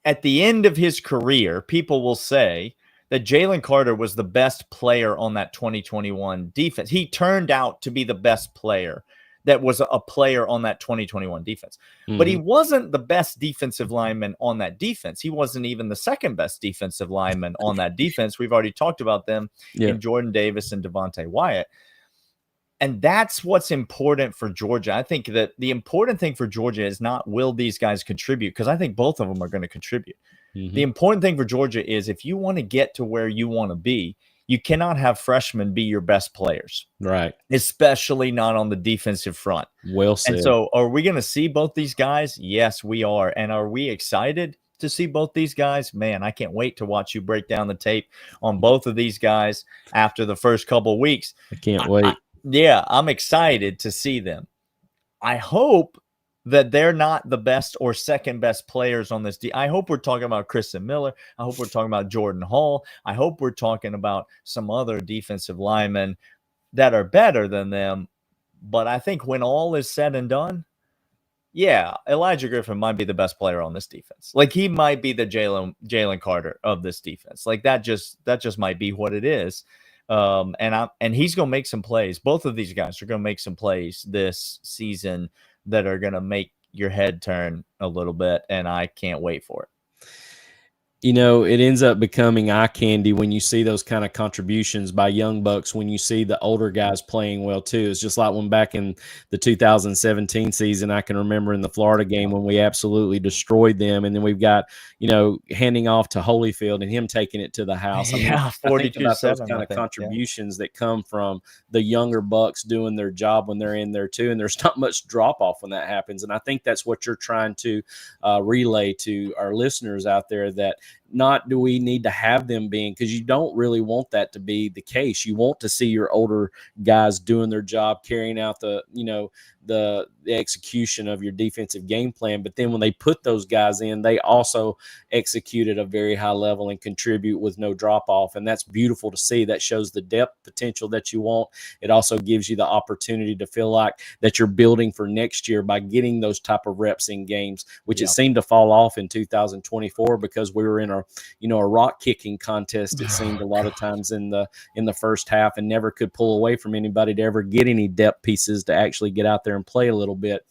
at the end of his career, people will say that Jalen Carter was the best player on that 2021 defense. He turned out to be the best player that was a player on that 2021 defense. But he wasn't the best defensive lineman on that defense. He wasn't even the second best defensive lineman on that defense. We've already talked about them in Jordan Davis and Devontae Wyatt. And that's what's important for Georgia. I think that the important thing for Georgia is not will these guys contribute, because I think both of them are going to contribute. The important thing for Georgia is if you want to get to where you want to be, you cannot have freshmen be your best players. Right. Especially not on the defensive front. Well said. And so are we going to see both these guys? Yes, we are. And are we excited to see both these guys? Man, I can't wait to watch you break down the tape on both of these guys after the first couple of weeks. I can't wait. I'm excited to see them. I hope that they're not the best or second best players on this. I hope we're talking about Christen Miller. I hope we're talking about Jordan Hall. I hope we're talking about some other defensive linemen that are better than them. But I think when all is said and done, Elijah Griffin might be the best player on this defense. Like, he might be the Jalen Carter of this defense. Like, that just might be what it is. And he's going to make some plays. Both of these guys are going to make some plays this season that are going to make your head turn a little bit, and I can't wait for it. You know, it ends up becoming eye candy when you see those kind of contributions by young bucks, when you see the older guys playing well too. It's just like when back in the 2017 season, I can remember in the Florida game when we absolutely destroyed them. And then we've got, you know, handing off to Holyfield and him taking it to the house. I mean, I think about those kind of contributions that come from the younger bucks doing their job when they're in there too. And there's not much drop off when that happens. And I think that's what you're trying to relay to our listeners out there, that not do we need to have them being, because you don't really want that to be the case. You want to see your older guys doing their job, carrying out the, you know, the execution of your defensive game plan. But then when they put those guys in, they also execute at a very high level and contribute with no drop off. And that's beautiful to see. That shows the depth potential that you want. It also gives you the opportunity to feel like that you're building for next year by getting those type of reps in games, which it seemed to fall off in 2024 because we were in a rock kicking contest. It seemed a lot of times in the first half, and never could pull away from anybody to ever get any depth pieces to actually get out there and play a little bit.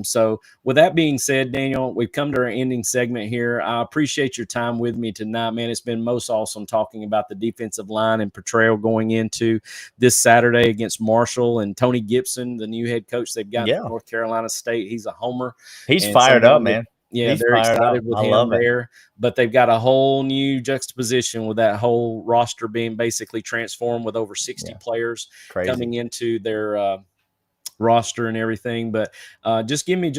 So with that being said, Daniel, we've come to our ending segment here. I appreciate your time with me tonight, man. It's been most awesome talking about the defensive line and portrayal going into this Saturday against Marshall, and Tony Gibson, the new head coach they've got from North Carolina State. He's a homer. He's fired up, man. Yeah, they're excited with him there, but they've got a whole new juxtaposition with that whole roster being basically transformed with over 60 players coming into their roster and everything. But just give me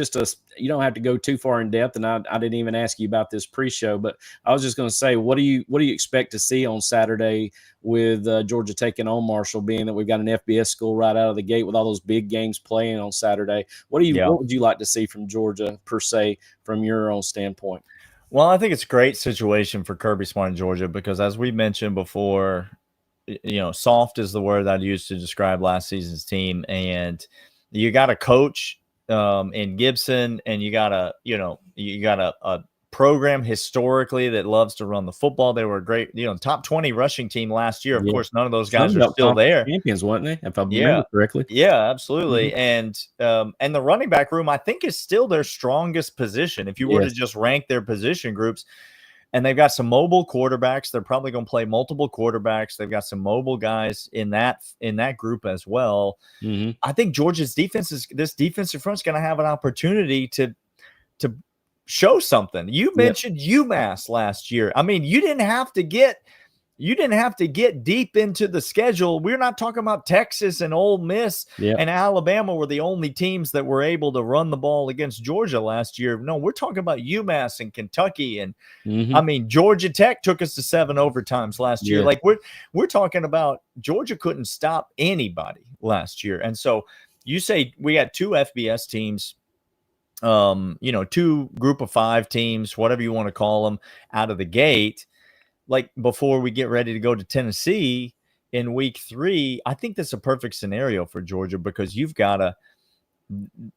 you don't have to go too far in depth, and I didn't even ask you about this pre-show, but I was just going to say, what do you expect to see on Saturday with Georgia taking on Marshall, being that we've got an FBS school right out of the gate with all those big games playing on Saturday? What would you like to see from Georgia per se, from your own standpoint? Well, I think it's a great situation for Kirby Smart in Georgia because, as we mentioned before, you know, soft is the word I'd use to describe last season's team. And you got a coach in Gibson, and you got a program historically that loves to run the football. They were a great, top 20 rushing team last year. Of course, none of those guys are still there. Champions, weren't they? If I remember correctly. Yeah, absolutely. And the running back room, I think, is still their strongest position. If you were to just rank their position groups, and they've got some mobile quarterbacks. They're probably going to play multiple quarterbacks. They've got some mobile guys in that group as well. I think Georgia's this defensive front's going to have an opportunity to show something. You mentioned UMass last year. I mean, you didn't have to get deep into the schedule. We're not talking about Texas and Ole Miss and Alabama were the only teams that were able to run the ball against Georgia last year. No, we're talking about UMass and Kentucky. And I mean, Georgia Tech took us to 7 overtimes last year. Like we're talking about Georgia couldn't stop anybody last year. And so you say we had 2 FBS teams, 2 group of 5 teams, whatever you want to call them, out of the gate. Like before we get ready to go to Tennessee in week 3, I think that's a perfect scenario for Georgia because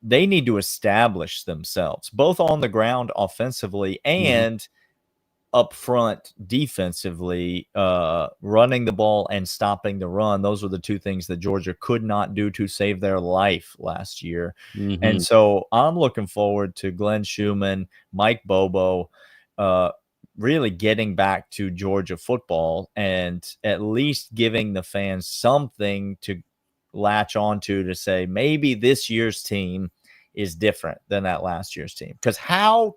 they need to establish themselves both on the ground offensively and up front defensively, running the ball and stopping the run. Those were the 2 things that Georgia could not do to save their life last year. And so I'm looking forward to Glenn Schumann, Mike Bobo, really getting back to Georgia football and at least giving the fans something to latch onto to say maybe this year's team is different than that last year's team. Because how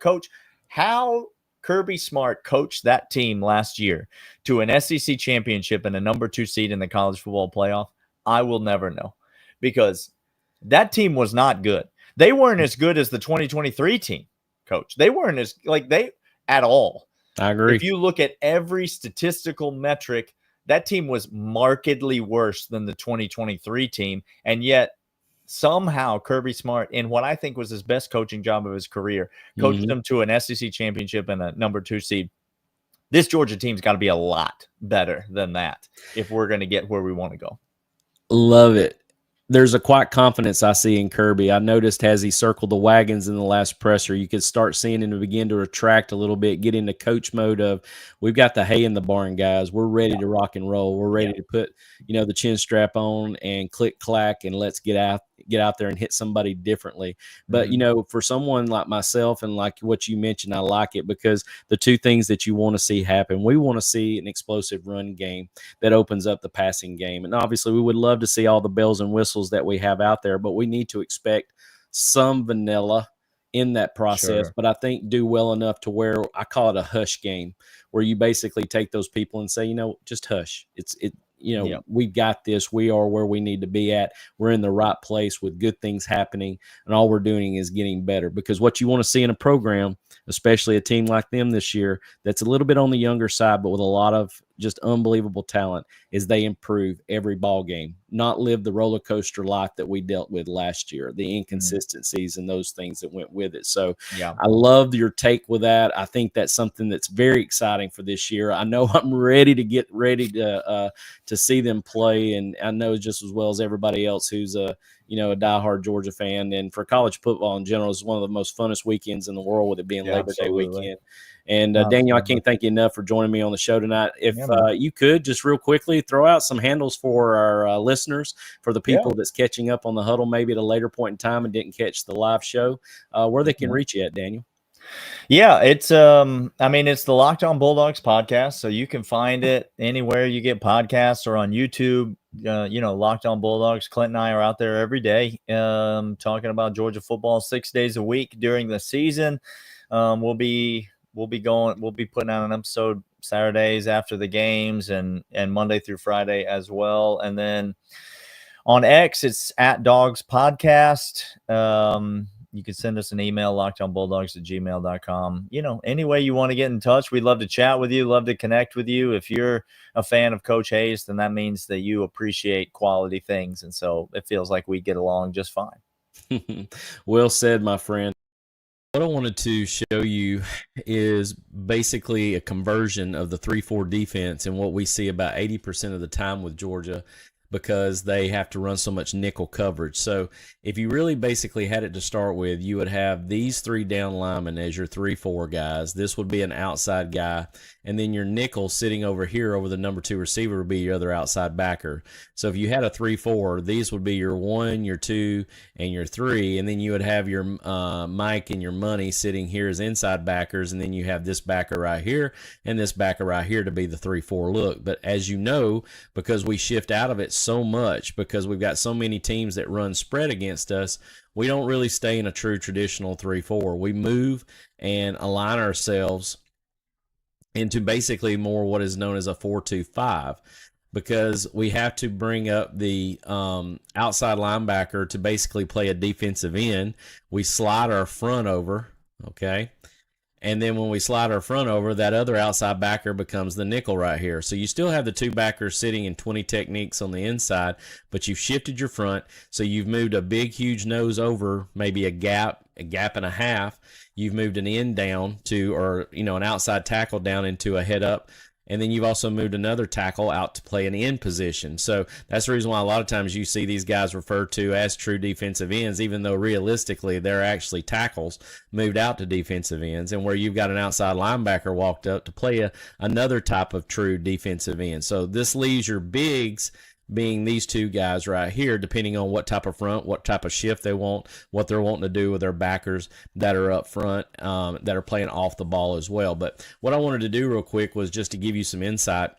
Kirby Smart coached that team last year to an SEC championship and a number 2 seed in the college football playoff, I will never know, because that team was not good. They weren't as good as the 2023 team, Coach. They weren't at all. I agree. If you look at every statistical metric, that team was markedly worse than the 2023 team. And yet somehow Kirby Smart, in what I think was his best coaching job of his career, coached them to an SEC championship and a number 2 seed. This Georgia team's got to be a lot better than that if we're going to get where we want to go. Love it. there's a quiet confidence I see in Kirby. I noticed as he circled the wagons in the last presser, you could start seeing him begin to retract a little bit, get into coach mode of, we've got the hay in the barn, guys. We're ready to rock and roll. We're ready to put, the chin strap on and click clack, and let's get out there and hit somebody differently. But for someone like myself and like what you mentioned, I like it because the two things that you want to see happen, we want to see an explosive run game that opens up the passing game, and obviously we would love to see all the bells and whistles that we have out there, but we need to expect some vanilla in that process. Sure. But I think do well enough to where I call it a hush game, where you basically take those people and say, just hush. We've got this. We are where we need to be at. We're in the right place with good things happening, and all we're doing is getting better. Because what you want to see in a program, especially a team like them this year, that's a little bit on the younger side, but with a lot of just unbelievable talent, is they improve every ball game, not live the roller coaster life that we dealt with last year, the inconsistencies and those things that went with it. So I love your take with that. I think that's something that's very exciting for this year. I know I'm ready to see them play, and I know just as well as everybody else who's a diehard Georgia fan, and for college football in general, it's one of the most funnest weekends in the world, with it being Labor Day weekend. And Daniel, I can't thank you enough for joining me on the show tonight. If you could just real quickly throw out some handles for our listeners, for the people that's catching up on the Hudl maybe at a later point in time and didn't catch the live show, where they can reach you at, Daniel. Yeah, it's it's the Locked On Bulldogs podcast, so you can find it anywhere you get podcasts or on YouTube. Locked On Bulldogs. Clint and I are out there every day, talking about Georgia football 6 days a week during the season. We'll be putting out an episode Saturdays after the games and Monday through Friday as well. And then on X, it's at Dawgs Podcast. You can send us an email, lockedonbulldogs@gmail.com. Any way you want to get in touch, we'd love to chat with you, love to connect with you. If you're a fan of Coach Hayes, then that means that you appreciate quality things. And so it feels like we get along just fine. Well said, my friend. What I wanted to show you is basically a conversion of the 3-4 defense and what we see about 80% of the time with Georgia, because they have to run so much nickel coverage. So if you really basically had it to start with, you would have these three down linemen as your 3-4 guys. This would be an outside guy. And then your nickel sitting over here over the number 2 receiver would be your other outside backer. So if you had a 3-4, these would be your 1, your 2, and your 3. And then you would have your Mike and your Money sitting here as inside backers. And then you have this backer right here and this backer right here to be the 3-4 look. But as you know, because we shift out of it so much, because we've got so many teams that run spread against us, we don't really stay in a true traditional 3-4. We move and align ourselves into basically more what is known as a 4-2-5, because we have to bring up the outside linebacker to basically play a defensive end. We slide our front over, okay? And then when we slide our front over, that other outside backer becomes the nickel right here. So you still have the two backers sitting in 20 techniques on the inside, but you've shifted your front. So you've moved a big, huge nose over, maybe a gap and a half. You've moved an end down to, or, an outside tackle down into a head up. And then you've also moved another tackle out to play an end position. So that's the reason why a lot of times you see these guys referred to as true defensive ends, even though realistically they're actually tackles moved out to defensive ends, and where you've got an outside linebacker walked up to play another type of true defensive end. So this leaves your bigs being these two guys right here, depending on what type of front, what type of shift they want, what they're wanting to do with their backers that are up front, that are playing off the ball as well. But what I wanted to do real quick was just to give you some insight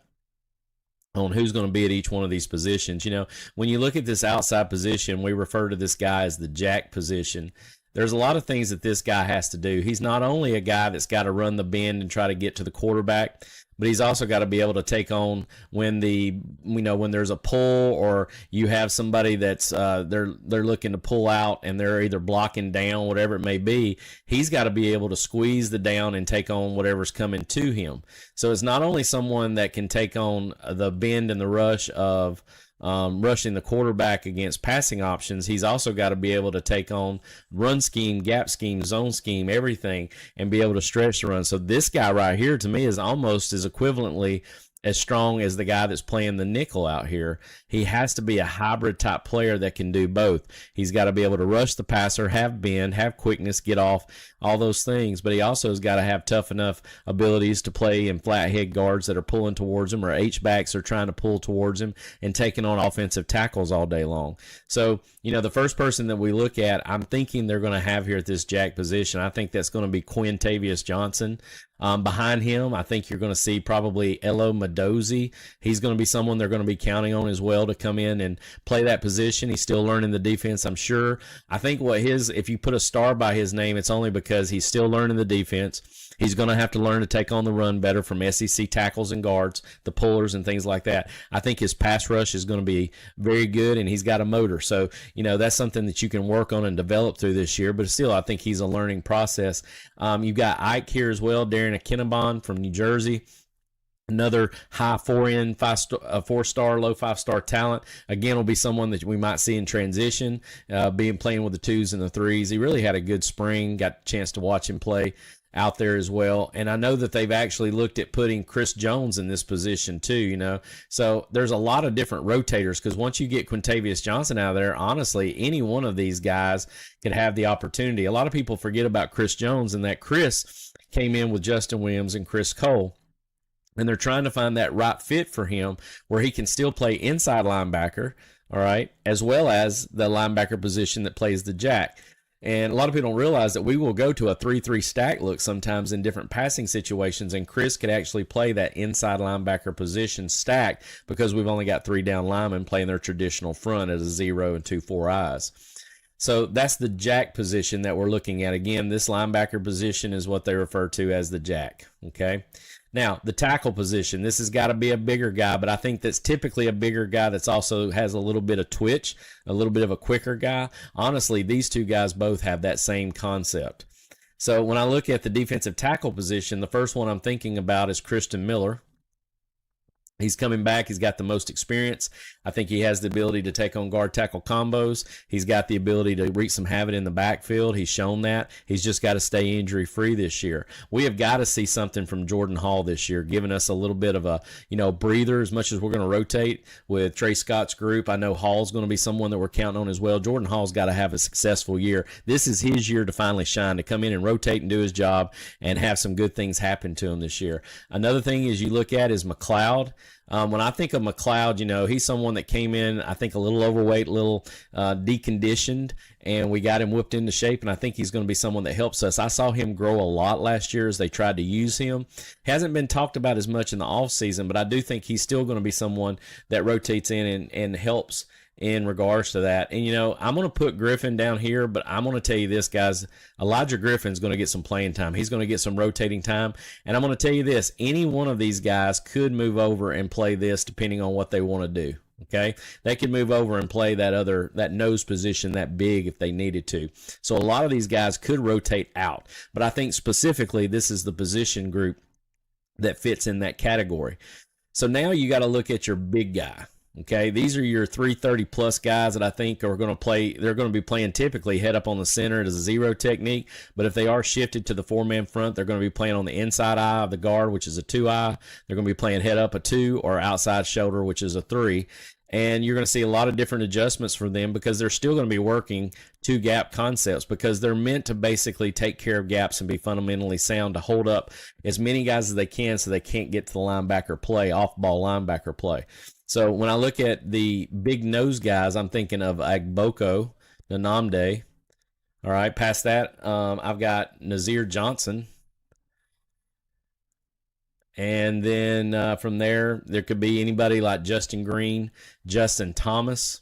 on who's going to be at each one of these positions. When you look at this outside position, we refer to this guy as the jack position. There's a lot of things that this guy has to do. He's not only a guy that's got to run the bend and try to get to the quarterback, but he's also got to be able to take on when when there's a pull, or you have somebody that's they're looking to pull out and they're either blocking down, whatever it may be. He's got to be able to squeeze the down and take on whatever's coming to him. So it's not only someone that can take on the bend and the rush of rushing the quarterback against passing options. He's also got to be able to take on run scheme, gap scheme, zone scheme, everything, and be able to stretch the run. So this guy right here, to me, is almost as equivalently as strong as the guy that's playing the nickel out here. He has to be a hybrid type player that can do both. He's got to be able to rush the passer, have bend, have quickness, get off, all those things. But he also has got to have tough enough abilities to play in flat head guards that are pulling towards him, or H-backs are trying to pull towards him and taking on offensive tackles all day long. So, the first person that we look at, I'm thinking they're going to have here at this jack position, I think that's going to be Quintavious Johnson. Behind him, I think you're going to see probably Elo Mosozi. He's going to be someone they're going to be counting on as well to come in and play that position. He's still learning the defense, I'm sure. I think if you put a star by his name, it's only because he's still learning the defense. He's going to have to learn to take on the run better from SEC tackles and guards, the pullers and things like that. I think his pass rush is going to be very good, and he's got a motor. So, that's something that you can work on and develop through this year. But still, I think he's a learning process. You've got Ike here as well, Darren Akinabon from New Jersey. Another high 4-star, 4-star, low 5-star talent. Again, will be someone that we might see in transition, playing with the 2s and the 3s. He really had a good spring. Got a chance to watch him play out there as well. And I know that they've actually looked at putting Chris Jones in this position too, So there's a lot of different rotators, because once you get Quintavious Johnson out of there, honestly, any one of these guys could have the opportunity. A lot of people forget about Chris Jones, and that Chris came in with Justin Williams and Chris Cole. And they're trying to find that right fit for him where he can still play inside linebacker, all right, as well as the linebacker position that plays the jack. And a lot of people don't realize that we will go to a 3-3 stack look sometimes in different passing situations, and Chris could actually play that inside linebacker position stack because we've only got 3 down linemen playing their traditional front as a 0 and 2-4 eyes. So that's the jack position that we're looking at. Again, this linebacker position is what they refer to as the jack, okay? Now, the tackle position, this has got to be a bigger guy, but I think that's typically a bigger guy that's also has a little bit of twitch, a little bit of a quicker guy. Honestly, these two guys both have that same concept. So when I look at the defensive tackle position, the first one I'm thinking about is Christen Miller. He's coming back. He's got the most experience. I think he has the ability to take on guard tackle combos. He's got the ability to wreak some havoc in the backfield. He's shown that. He's just got to stay injury free this year. We have got to see something from Jordan Hall this year, giving us a little bit of a, breather as much as we're going to rotate with Trey Scott's group. I know Hall's going to be someone that we're counting on as well. Jordan Hall's got to have a successful year. This is his year to finally shine, to come in and rotate and do his job and have some good things happen to him this year. Another thing is you look at is McCleod. When I think of McCleod, he's someone that came in, I think, a little overweight, a little deconditioned, and we got him whipped into shape, and I think he's going to be someone that helps us. I saw him grow a lot last year as they tried to use him. Hasn't been talked about as much in the offseason, but I do think he's still going to be someone that rotates in and helps in regards to that. And, I'm going to put Griffin down here, but I'm going to tell you this, guys. Elijah Griffin's going to get some playing time. He's going to get some rotating time. And I'm going to tell you this, any one of these guys could move over and play this depending on what they want to do. Okay, they could move over and play that nose position that big if they needed to. So a lot of these guys could rotate out. But I think specifically this is the position group that fits in that category. So now you got to look at your big guy. Okay, these are your 330-plus guys that I think are going to play. They're going to be playing typically head up on the center as a 0 technique, but if they are shifted to the 4-man front, they're going to be playing on the inside eye of the guard, which is a 2-eye. They're going to be playing head up a 2 or outside shoulder, which is a 3. And you're going to see a lot of different adjustments for them because they're still going to be working 2-gap concepts because they're meant to basically take care of gaps and be fundamentally sound to hold up as many guys as they can so they can't get to the linebacker play, off-ball linebacker play. So when I look at the big nose guys, I'm thinking of Ogboko, Nnamde. All right, past that, I've got Nazir Johnson. And then from there could be anybody like Justin Green, Jordan Thomas.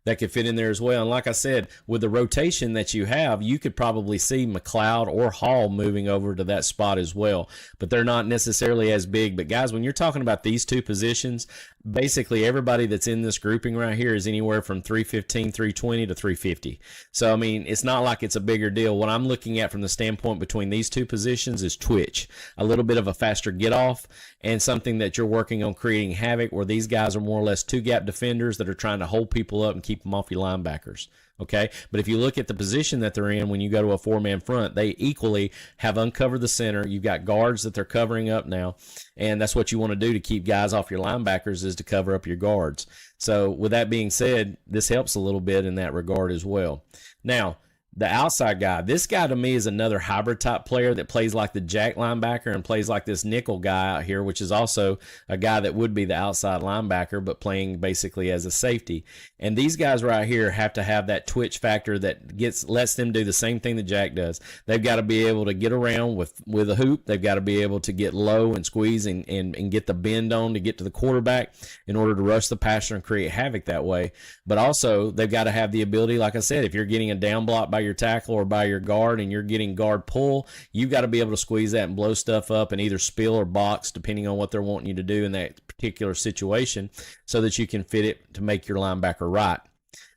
That could fit in there as well. And like I said, with the rotation that you have, you could probably see McCleod or Hall moving over to that spot as well. But they're not necessarily as big. But guys, when you're talking about these two positions, basically everybody that's in this grouping right here is anywhere from 315, 320 to 350. So, I mean, it's not like it's a bigger deal. What I'm looking at from the standpoint between these two positions is twitch, a little bit of a faster get off, and something that you're working on creating havoc where these guys are more or less 2-gap defenders that are trying to hold people up and keep them off your linebackers. Okay. But if you look at the position that they're in, when you go to a 4-man front, they equally have uncovered the center. You've got guards that they're covering up now. And that's what you want to do to keep guys off your linebackers, is to cover up your guards. So with that being said, this helps a little bit in that regard as well. Now, the outside guy, this guy to me is another hybrid type player that plays like the jack linebacker and plays like this nickel guy out here, which is also a guy that would be the outside linebacker, but playing basically as a safety. And these guys right here have to have that twitch factor that lets them do the same thing that Jack does. They've got to be able to get around with a hoop. They've got to be able to get low and squeeze and get the bend on to get to the quarterback in order to rush the passer and create havoc that way. But also they've got to have the ability, like I said, if you're getting a down block by your tackle or by your guard and you're getting guard pull, you've got to be able to squeeze that and blow stuff up and either spill or box, depending on what they're wanting you to do in that particular situation, so that you can fit it to make your linebacker right.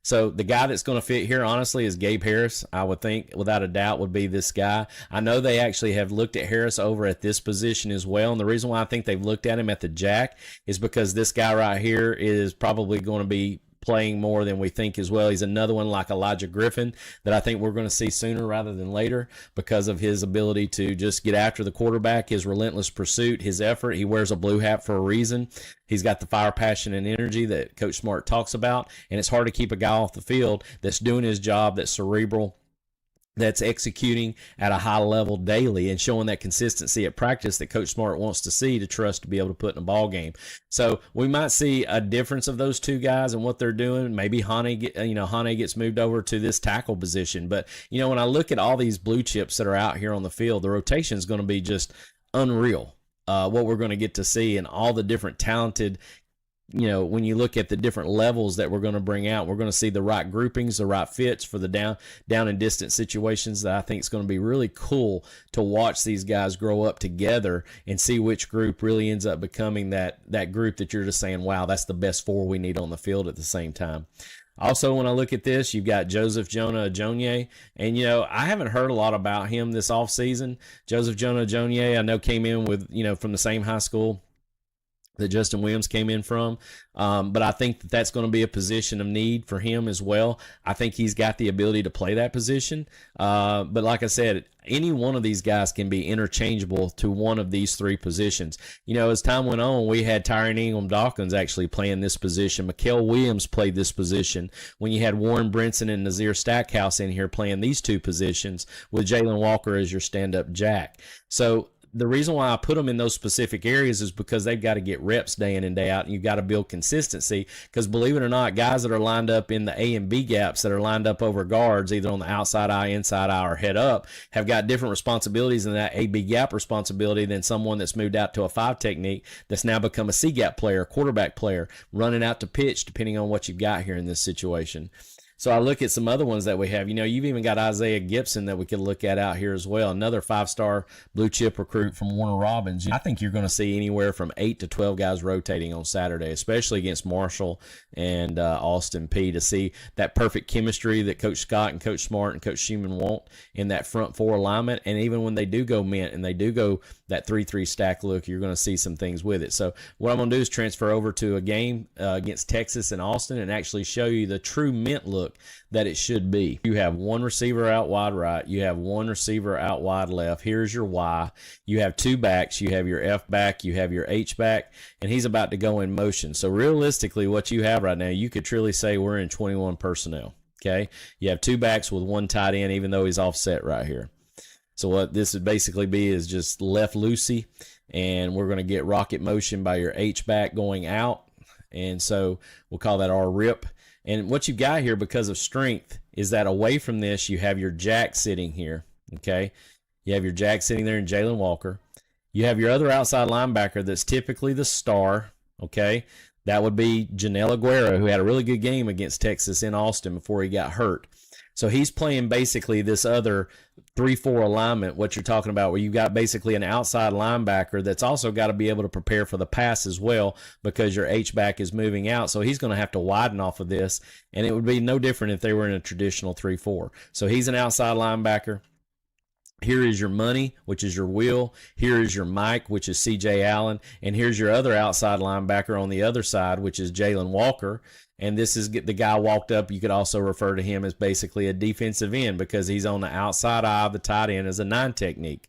So the guy that's going to fit here, honestly, is Gabe Harris. I would think, without a doubt, would be this guy. I know they actually have looked at Harris over at this position as well, and the reason why I think they've looked at him at the jack is because this guy right here is probably going to be playing more than we think as well. He's another one like Elijah Griffin that I think we're going to see sooner rather than later because of his ability to just get after the quarterback, his relentless pursuit, his effort. He wears a blue hat for a reason. He's got the fire, passion, and energy that Coach Smart talks about, and it's hard to keep a guy off the field that's doing his job, that's cerebral, that's executing at a high level daily and showing that consistency at practice that Coach Smart wants to see to trust to be able to put in a ball game. So we might see a difference of those two guys and what they're doing. Maybe Hanne gets moved over to this tackle position. But, when I look at all these blue chips that are out here on the field, the rotation is going to be just unreal. What we're going to get to see and all the different talented, when you look at the different levels that we're going to bring out, we're going to see the right groupings, the right fits for the down and distance situations that I think it's going to be really cool to watch these guys grow up together and see which group really ends up becoming that group that you're just saying, wow, that's the best four we need on the field at the same time. Also, when I look at this, you've got Jonah-Ajonye, and, I haven't heard a lot about him this offseason. Jonah-Ajonye, I know, came in with, from the same high school that Justin Williams came in from. But I think that's going to be a position of need for him as well. I think he's got the ability to play that position. But like I said, any one of these guys can be interchangeable to one of these three positions. As time went on, we had Tyron Ingram-Dawkins actually playing this position. McCleod Williams played this position. When you had Warren Brinson and Nazir Stackhouse in here playing these two positions with Jalen Walker as your stand-up jack. So the reason why I put them in those specific areas is because they've got to get reps day in and day out, and you've got to build consistency because, believe it or not, guys that are lined up in the A and B gaps that are lined up over guards, either on the outside eye, inside eye, or head up, have got different responsibilities in that A-B gap responsibility than someone that's moved out to a 5 technique that's now become a C-gap player, quarterback player, running out to pitch, depending on what you've got here in this situation. So I look at some other ones that we have. You've even got Isaiah Gibson that we could look at out here as well, another 5-star blue chip recruit from Warner Robins. I think you're going to see anywhere from 8 to 12 guys rotating on Saturday, especially against Marshall and Austin Peay, to see that perfect chemistry that Coach Scott and Coach Smart and Coach Schumann want in that front four alignment. And even when they do go mint and they do go that 3-3 stack look, you're going to see some things with it. So what I'm going to do is transfer over to a game against Texas and Austin and actually show you the true mint look that it should be. You have one receiver out wide right. You have one receiver out wide left. Here's your Y. You have two backs. You have your F back. You have your H back. And he's about to go in motion. So realistically, what you have right now, you could truly say we're in 21 personnel. Okay? You have two backs with one tight end, even though he's offset right here. So what this would basically be is just left loosey, and we're going to get rocket motion by your H back going out. And so we'll call that our rip. And what you've got here, because of strength, is that away from this, you have your jack sitting here, okay? You have your jack sitting there in Jalen Walker. You have your other outside linebacker that's typically the star, okay? That would be Janelle Aguero, who had a really good game against Texas in Austin before he got hurt. So he's playing basically this other 3-4 alignment, what you're talking about, where you've got basically an outside linebacker that's also got to be able to prepare for the pass as well because your H-back is moving out. So he's going to have to widen off of this, and it would be no different if they were in a traditional 3-4. So he's an outside linebacker. Here is your money, which is your Will. Here is your Mike, which is CJ Allen. And here's your other outside linebacker on the other side, which is Jalen Walker. And this is the guy walked up. You could also refer to him as basically a defensive end because he's on the outside eye of the tight end as a 9 technique.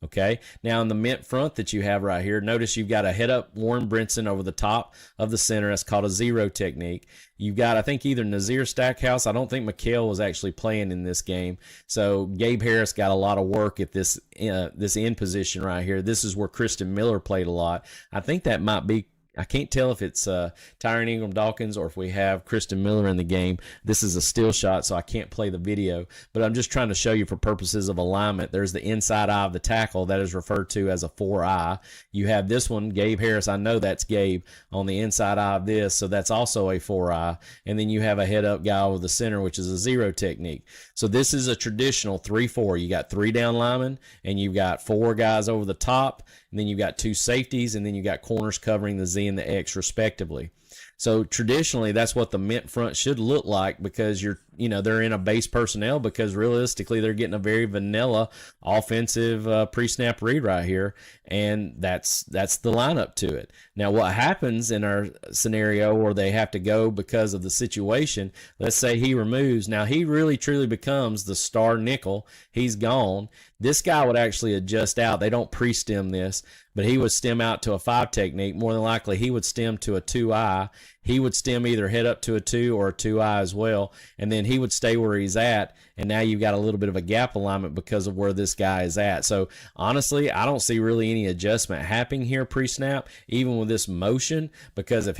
Okay, now in the mint front that you have right here, notice you've got a head up Warren Brinson over the top of the center. That's called a 0 technique. You've got, I think, either Nazir Stackhouse. I don't think McCleod was actually playing in this game. So Gabe Harris got a lot of work at this end position right here. This is where Christen Miller played a lot. I think that might be, I can't tell if it's Tyron Ingram-Dawkins or if we have Christen Miller in the game. This is a still shot, so I can't play the video. But I'm just trying to show you for purposes of alignment. There's the inside eye of the tackle that is referred to as a 4-eye. You have this one, Gabe Harris. I know that's Gabe on the inside eye of this, so that's also a 4-eye. And then you have a head-up guy over the center, which is a 0 technique. So this is a traditional 3-4. You got 3 down linemen, and you've got 4 guys over the top, and then you've got 2 safeties, and then you've got corners covering the Z and the X respectively. So traditionally, that's what the mint front should look like because they're in a base personnel because realistically they're getting a very vanilla offensive pre-snap read right here, and that's the lineup to it. Now, what happens in our scenario where they have to go because of the situation? Let's say he removes. Now he really truly becomes the star nickel. He's gone. This guy would actually adjust out. They don't pre-stem this, but he would stem out to a 5 technique. More than likely, he would stem to a 2-eye. He would stem either head up to a 2 or a 2-eye as well, and then he would stay where he's at, and now you've got a little bit of a gap alignment because of where this guy is at. So honestly, I don't see really any adjustment happening here pre-snap, even with this motion, because if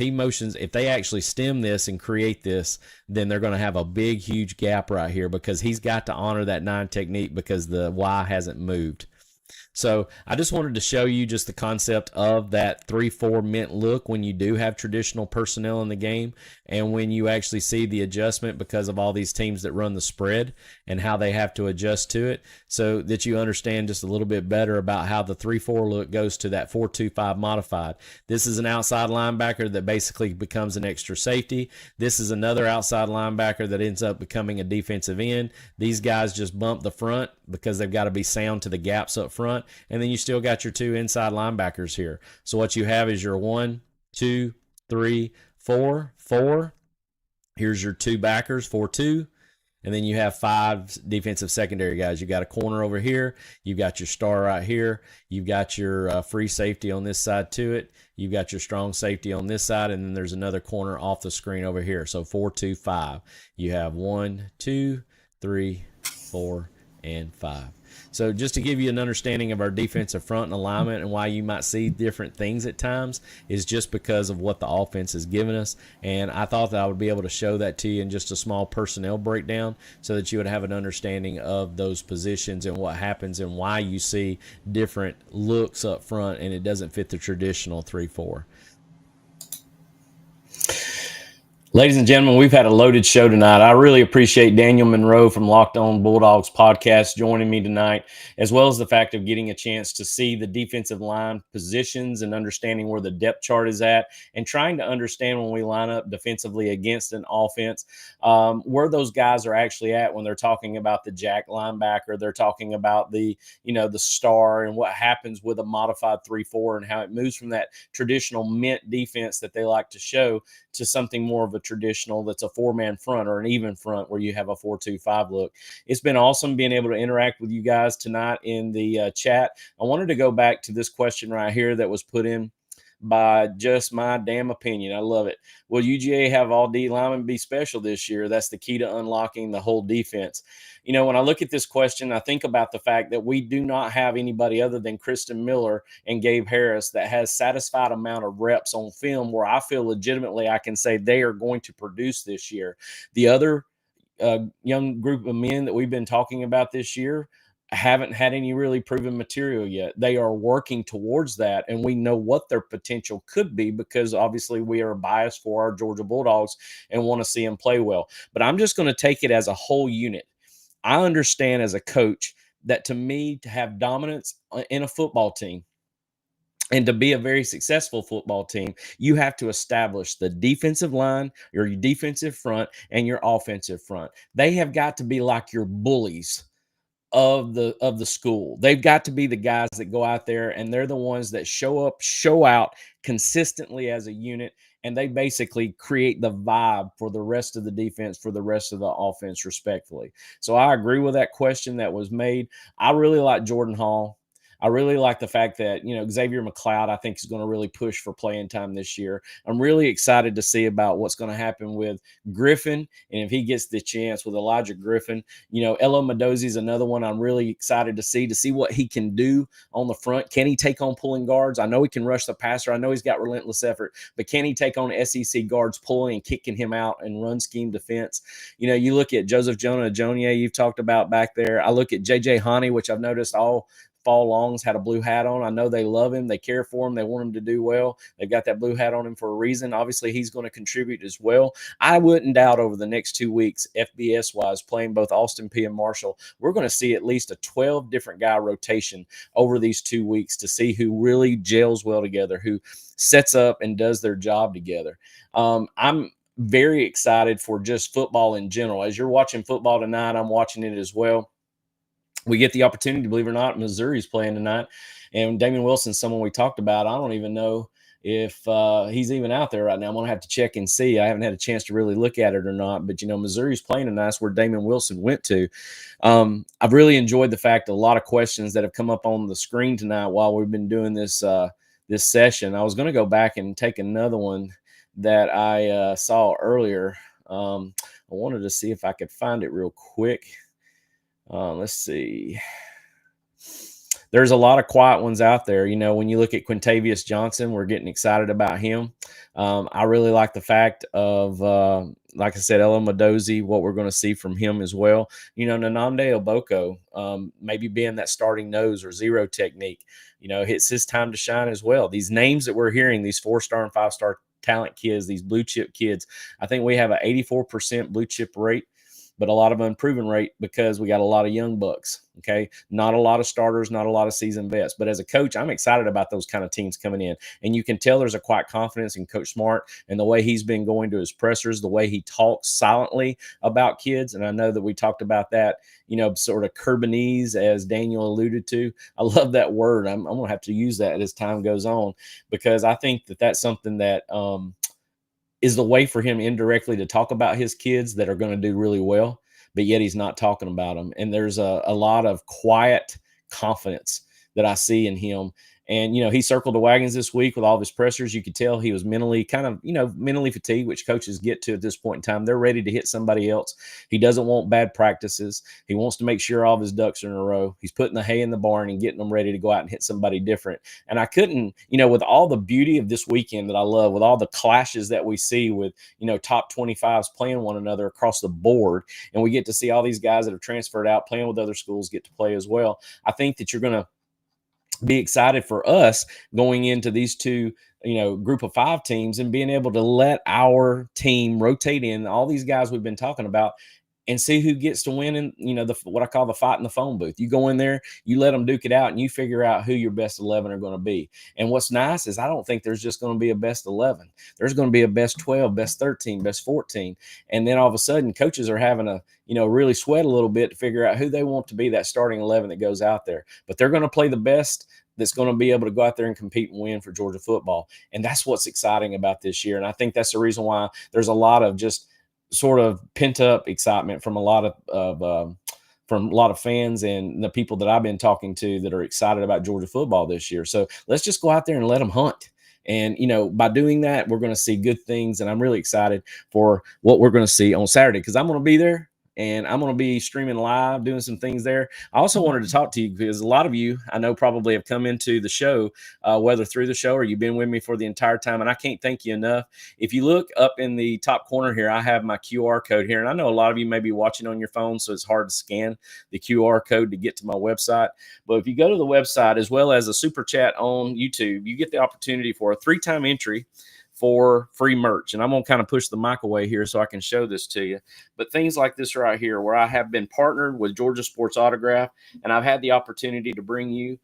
they actually stem this and create this, then they're going to have a big, huge gap right here because he's got to honor that 9 technique because the Y hasn't moved. So I just wanted to show you just the concept of that 3-4 mint look when you do have traditional personnel in the game and when you actually see the adjustment because of all these teams that run the spread and how they have to adjust to it so that you understand just a little bit better about how the 3-4 look goes to that 4-2-5 modified. This is an outside linebacker that basically becomes an extra safety. This is another outside linebacker that ends up becoming a defensive end. These guys just bump the front because they've got to be sound to the gaps up front. And then you still got your 2 inside linebackers here. So what you have is your 1, 2, 3, 4, 4. Here's your 2 backers, 4, 2. And then you have 5 defensive secondary guys. You got a corner over here. You've got your star right here. You've got your free safety on this side to it. You've got your strong safety on this side. And then there's another corner off the screen over here. So 4, 2, 5. You have 1, 2, 3, 4, and 5. So just to give you an understanding of our defensive front and alignment and why you might see different things at times is just because of what the offense has given us. And I thought that I would be able to show that to you in just a small personnel breakdown so that you would have an understanding of those positions and what happens and why you see different looks up front and it doesn't fit the traditional 3-4. Ladies and gentlemen, we've had a loaded show tonight. I really appreciate Daniel Monroe from Locked On Bulldogs podcast joining me tonight, as well as the fact of getting a chance to see the defensive line positions and understanding where the depth chart is at and trying to understand when we line up defensively against an offense, where those guys are actually at when they're talking about the jack linebacker. They're talking about the star and what happens with a modified 3-4 and how it moves from that traditional mint defense that they like to show to something more of a traditional that's a 4-man front or an even front where you have a 4-2-5 look. It's been awesome being able to interact with you guys tonight in the chat. I wanted to go back to this question right here that was put in by Just My Damn Opinion. I love it. Will UGA have all D linemen be special this year? That's the key to unlocking the whole defense. When I look at this question, I think about the fact that we do not have anybody other than Christen Miller and Gabe Harris that has satisfied amount of reps on film where I feel legitimately I can say they are going to produce this year. The other young group of men that we've been talking about this year haven't had any really proven material yet. They are working towards that, and we know what their potential could be because obviously we are biased for our Georgia Bulldogs and want to see them play well. But I'm just going to take it as a whole unit. I understand as a coach that to me, to have dominance in a football team and to be a very successful football team, you have to establish the defensive line, your defensive front, and your offensive front. They have got to be like your bullies of the school. They've got to be the guys that go out there, and they're the ones that show up, show out consistently as a unit, and they basically create the vibe for the rest of the defense, for the rest of the offense, respectfully. So I agree with that question that was made. I really like Jordan Hall. I really like the fact that, Xzavier McCleod, I think, is going to really push for playing time this year. I'm really excited to see about what's going to happen with Griffin, and if he gets the chance with Elijah Griffin. Elo Mosozi is another one I'm really excited to see what he can do on the front. Can he take on pulling guards? I know he can rush the passer. I know he's got relentless effort, but can he take on SEC guards pulling and kicking him out and run scheme defense? You look at Jonah-Ajonye you've talked about back there. I look at Hanne, which I've noticed all fall longs had a blue hat on. I know they love him. They care for him. They want him to do well. They've got that blue hat on him for a reason. Obviously, he's going to contribute as well. I wouldn't doubt over the next 2 weeks, FBS-wise, playing both Austin Peay and Marshall, we're going to see at least a 12 different guy rotation over these 2 weeks to see who really gels well together, who sets up and does their job together. I'm very excited for just football in general. As you're watching football tonight, I'm watching it as well. We get the opportunity, believe it or not, Missouri's playing tonight. And Damian Wilson's someone we talked about. I don't even know if he's even out there right now. I'm going to have to check and see. I haven't had a chance to really look at it or not. But, Missouri's playing tonight. That's where Damian Wilson went to. I've really enjoyed the fact that a lot of questions that have come up on the screen tonight while we've been doing this this session. I was going to go back and take another one that I saw earlier. I wanted to see if I could find it real quick. Let's see. There's a lot of quiet ones out there. When you look at Quintavious Johnson, we're getting excited about him. I really like the fact of, like I said, Elo Mosozi, what we're going to see from him as well. Nnamde Ogboko, maybe being that starting nose or zero technique, it's his time to shine as well. These names that we're hearing, these 4-star and 5-star talent kids, these blue chip kids, I think we have an 84% blue chip rate, but a lot of unproven rate because we got a lot of young bucks, okay? Not a lot of starters, not a lot of seasoned vets. But as a coach, I'm excited about those kind of teams coming in. And you can tell there's a quiet confidence in Coach Smart and the way he's been going to his pressers, the way he talks silently about kids. And I know that we talked about that, sort of Kirbinese, as Daniel alluded to. I love that word. I'm going to have to use that as time goes on because I think that that's something that is the way for him indirectly to talk about his kids that are going to do really well, but yet he's not talking about them. And there's a lot of quiet confidence that I see in him. And, he circled the wagons this week with all of his pressers. You could tell he was mentally mentally fatigued, which coaches get to at this point in time. They're ready to hit somebody else. He doesn't want bad practices. He wants to make sure all of his ducks are in a row. He's putting the hay in the barn and getting them ready to go out and hit somebody different. And I couldn't, with all the beauty of this weekend that I love, with all the clashes that we see with, top 25s playing one another across the board, and we get to see all these guys that have transferred out playing with other schools get to play as well. I think that you're going to be excited for us going into these two, group of 5 teams and being able to let our team rotate in all these guys we've been talking about and see who gets to win in, what I call the fight in the phone booth. You go in there, you let them duke it out, and you figure out who your best 11 are going to be. And what's nice is I don't think there's just going to be a best 11. There's going to be a best 12, best 13, best 14. And then all of a sudden, coaches are having to, really sweat a little bit to figure out who they want to be that starting 11 that goes out there. But they're going to play the best that's going to be able to go out there and compete and win for Georgia football. And that's what's exciting about this year. And I think that's the reason why there's a lot of just sort of pent up excitement from a lot of fans and the people that I've been talking to that are excited about Georgia football this year. So let's just go out there and let them hunt. And, by doing that, we're going to see good things. And I'm really excited for what we're going to see on Saturday because I'm going to be there. And I'm going to be streaming live, doing some things there. I also wanted to talk to you because a lot of you, I know, probably have come into the show, whether through the show or you've been with me for the entire time. And I can't thank you enough. If you look up in the top corner here, I have my QR code here. And I know a lot of you may be watching on your phone, so it's hard to scan the QR code to get to my website. But if you go to the website, as well as a super chat on YouTube, you get the opportunity for a 3-time entry for free merch. And I'm going to kind of push the mic away here so I can show this to you. But things like this right here, where I have been partnered with Georgia Sports Autograph, and I've had the opportunity to bring you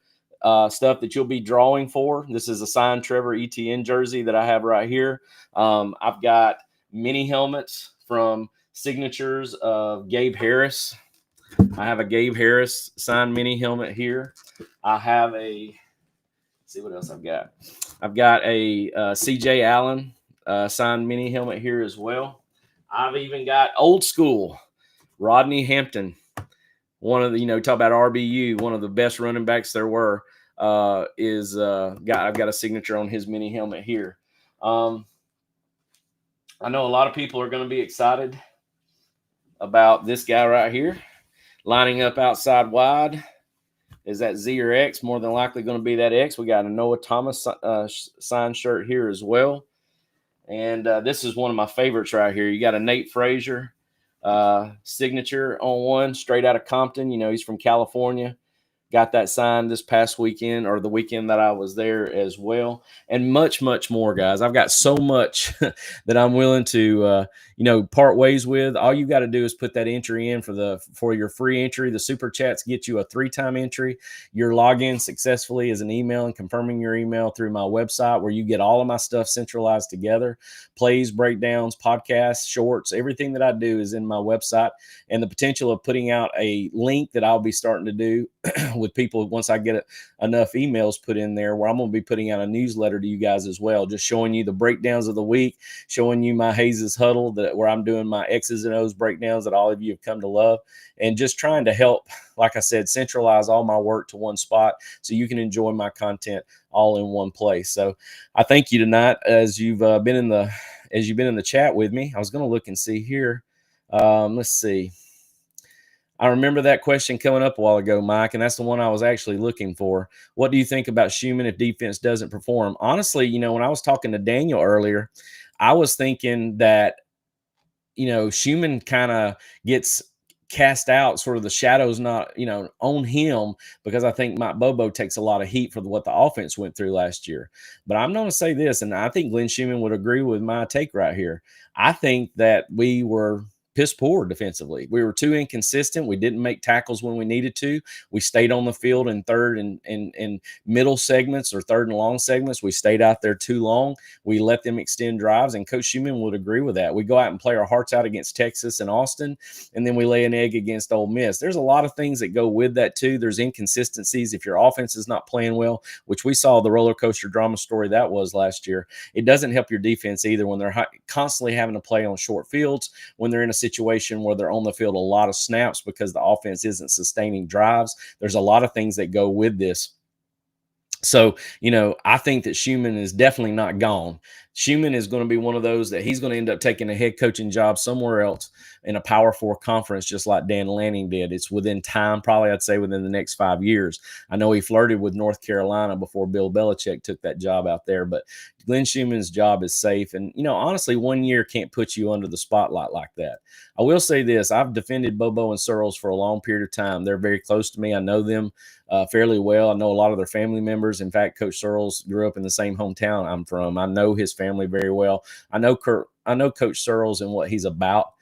stuff that you'll be drawing for. This is a signed Trevor Etienne jersey that I have right here. I've got mini helmets from signatures of Gabe Harris. I have a Gabe Harris signed mini helmet here. I have a, let's see what else I've got. I've got a CJ Allen signed mini helmet here as well. I've even got old school Rodney Hampton, one of the, talk about RBU, one of the best running backs there were, I've got a signature on his mini helmet here. I know a lot of people are going to be excited about this guy right here. Lining up outside wide. Is that Z or X? More than likely going to be that X. We got a Noah Thomas signed shirt here as well. And this is one of my favorites right here. You got a Nate Frazier signature on one, straight out of Compton. He's from California. Got that signed this past weekend, or the weekend that I was there as well, and much, much more, guys. I've got so much that I'm willing to, part ways with. All you got to do is put that entry in for your free entry. The super chats get you a 3-time entry. Your login successfully is an email, and confirming your email through my website, where you get all of my stuff centralized together. Plays, breakdowns, podcasts, shorts, everything that I do is in my website, and the potential of putting out a link that I'll be starting to do with people once I get enough emails put in there, where I'm going to be putting out a newsletter to you guys as well, just showing you the breakdowns of the week, showing you my Hayes' Hudl, where I'm doing my X's and O's breakdowns that all of you have come to love, and just trying to help, like I said, centralize all my work to one spot so you can enjoy my content all in one place. So I thank you tonight as you've been in the chat with me. I was going to look and see here. Let's see. I remember that question coming up a while ago, Mike, and that's the one I was actually looking for. What do you think about Schumann if defense doesn't perform? Honestly, when I was talking to Daniel earlier, I was thinking that, Schumann kind of gets cast out, sort of the shadows not, on him, because I think Mike Bobo takes a lot of heat for what the offense went through last year. But I'm going to say this, and I think Glenn Schumann would agree with my take right here. I think that we were piss poor defensively. We were too inconsistent. We didn't make tackles when we needed to. We stayed on the field in third and middle segments, or third and long segments. We stayed out there too long. We let them extend drives, and Coach Schumann would agree with that. We go out and play our hearts out against Texas and Austin, and then we lay an egg against Ole Miss. There's a lot of things that go with that too. There's inconsistencies. If your offense is not playing well, which we saw the roller coaster drama story that was last year, it doesn't help your defense either when they're constantly having to play on short fields, when they're in a situation where they're on the field a lot of snaps because the offense isn't sustaining drives. There's a lot of things that go with this. So, I think that Schumann is definitely not gone. Schumann is going to be one of those that he's going to end up taking a head coaching job somewhere else in a Power 4 conference, just like Dan Lanning did. It's within time, probably I'd say within the next 5 years. I know he flirted with North Carolina before Bill Belichick took that job out there, but Glenn Schumann's job is safe. And, honestly, 1 year can't put you under the spotlight like that. I will say this. I've defended Bobo and Searles for a long period of time. They're very close to me. I know them fairly well. I know a lot of their family members. In fact, Coach Searles grew up in the same hometown I'm from. I know his family very well. I know Coach Searles and what he's about.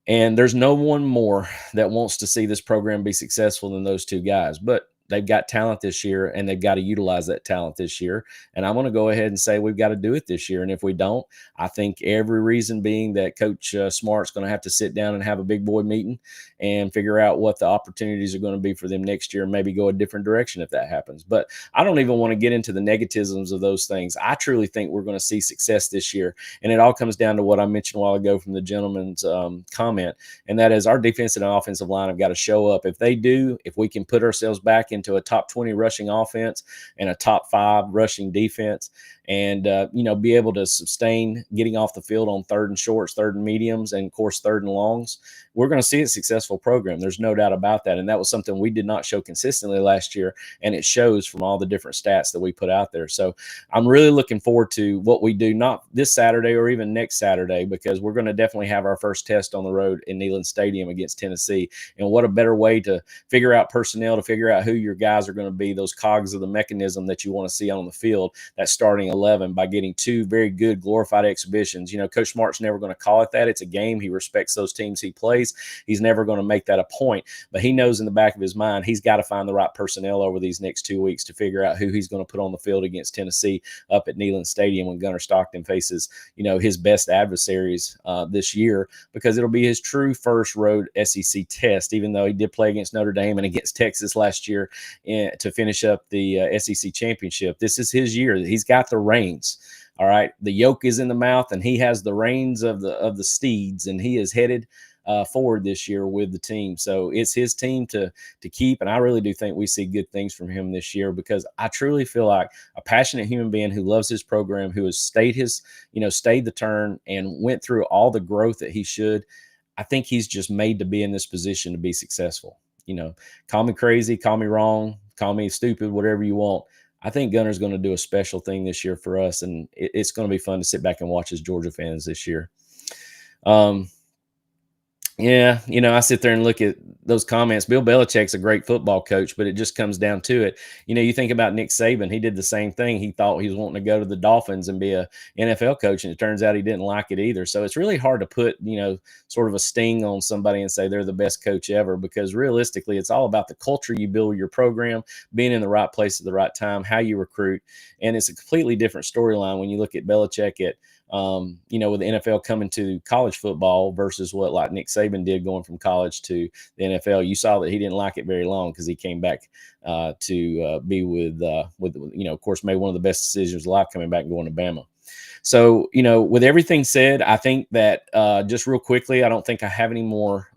And there's no one more that wants to see this program be successful than those two guys. But they've got talent this year, and they've got to utilize that talent this year. And I'm going to go ahead and say we've got to do it this year. And if we don't, I think every reason being that Coach Smart's going to have to sit down and have a big boy meeting and figure out what the opportunities are going to be for them next year, and maybe go a different direction if that happens. But I don't even want to get into the negativisms of those things. I truly think we're going to see success this year. And it all comes down to what I mentioned a while ago from the gentleman's comment, and that is our defensive and offensive line have got to show up. If they do, if we can put ourselves back into a top 20 rushing offense and a top 5 rushing defense, and be able to sustain getting off the field on third and shorts, third and mediums, and of course third and longs, we're going to see a successful program. There's no doubt about that. And that was something we did not show consistently last year, and it shows from all the different stats that we put out there. So I'm really looking forward to what we do, not this Saturday or even next Saturday, because we're going to definitely have our first test on the road in Neyland Stadium against Tennessee. And what a better way to figure out personnel, to figure out who your guys are going to be, those cogs of the mechanism that you want to see on the field, that starting 11, by getting 2 very good glorified exhibitions. You know, Coach Smart's never going to call it that. It's a game. He respects those teams he plays. He's never going to make that a point, but he knows in the back of his mind he's got to find the right personnel over these next 2 weeks to figure out who he's going to put on the field against Tennessee up at Neyland Stadium when Gunnar Stockton faces, you know, his best adversaries this year, because it'll be his true first road SEC test, even though he did play against Notre Dame and against Texas last year to finish up the SEC championship. This is his year. He's got the reins. All right. The yoke is in the mouth, and he has the reins of the steeds, and he is headed forward this year with the team. So it's his team to keep. And I really do think we see good things from him this year, because I truly feel like a passionate human being who loves his program, who has stayed the turn and went through all the growth that he should. I think he's just made to be in this position to be successful. You know, call me crazy, call me wrong, call me stupid, whatever you want. I think Gunner's going to do a special thing this year for us, and it's going to be fun to sit back and watch as Georgia fans this year. Yeah, you know, I sit there and look at those comments. Bill Belichick's a great football coach, but it just comes down to it. You know, you think about Nick Saban. He did the same thing. He thought he was wanting to go to the Dolphins and be a NFL coach, and it turns out he didn't like it either. So it's really hard to put, you know, sort of a sting on somebody and say they're the best coach ever, because realistically, it's all about the culture you build your program, being in the right place at the right time, how you recruit. And it's a completely different storyline when you look at Belichick at, you know, with the NFL coming to college football versus what like Nick Saban did going from college to the NFL. You saw that he didn't like it very long, because he came back to be with, you know, of course, made one of the best decisions of life coming back and going to Bama. So, you know, with everything said, I think that just real quickly, I don't think I have any more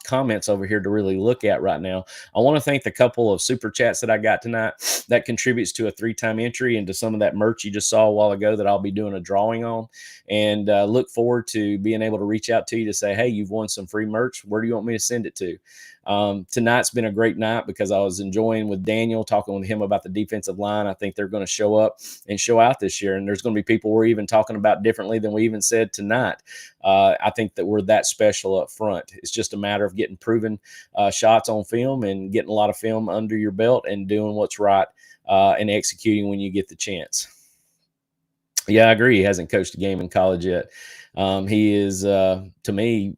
comments over here to really look at right now. I want to thank the couple of super chats that I got tonight that contributes to a 3-time entry into some of that merch you just saw a while ago that I'll be doing a drawing on, and look forward to being able to reach out to you to say, hey, you've won some free merch. Where do you want me to send it to? Tonight's been a great night because I was enjoying with Daniel, talking with him about the defensive line. I think they're going to show up and show out this year, and there's going to be people we're even talking about differently than we even said tonight. I think that we're that special up front. It's just a matter of getting proven shots on film and getting a lot of film under your belt and doing what's right and executing when you get the chance. Yeah, I agree. He hasn't coached a game in college yet. He is, to me,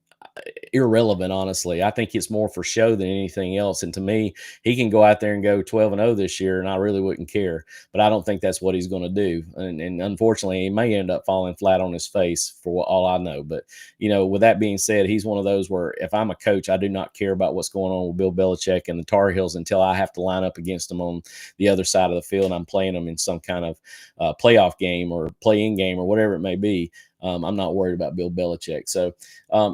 irrelevant, honestly. I think it's more for show than anything else. And to me, he can go out there and go 12-0 this year, and I really wouldn't care. But I don't think that's what he's going to do. And unfortunately, he may end up falling flat on his face for all I know. But, you know, with that being said, he's one of those where if I'm a coach, I do not care about what's going on with Bill Belichick and the Tar Heels until I have to line up against them on the other side of the field and I'm playing them in some kind of playoff game or play-in game or whatever it may be. I'm not worried about Bill Belichick. So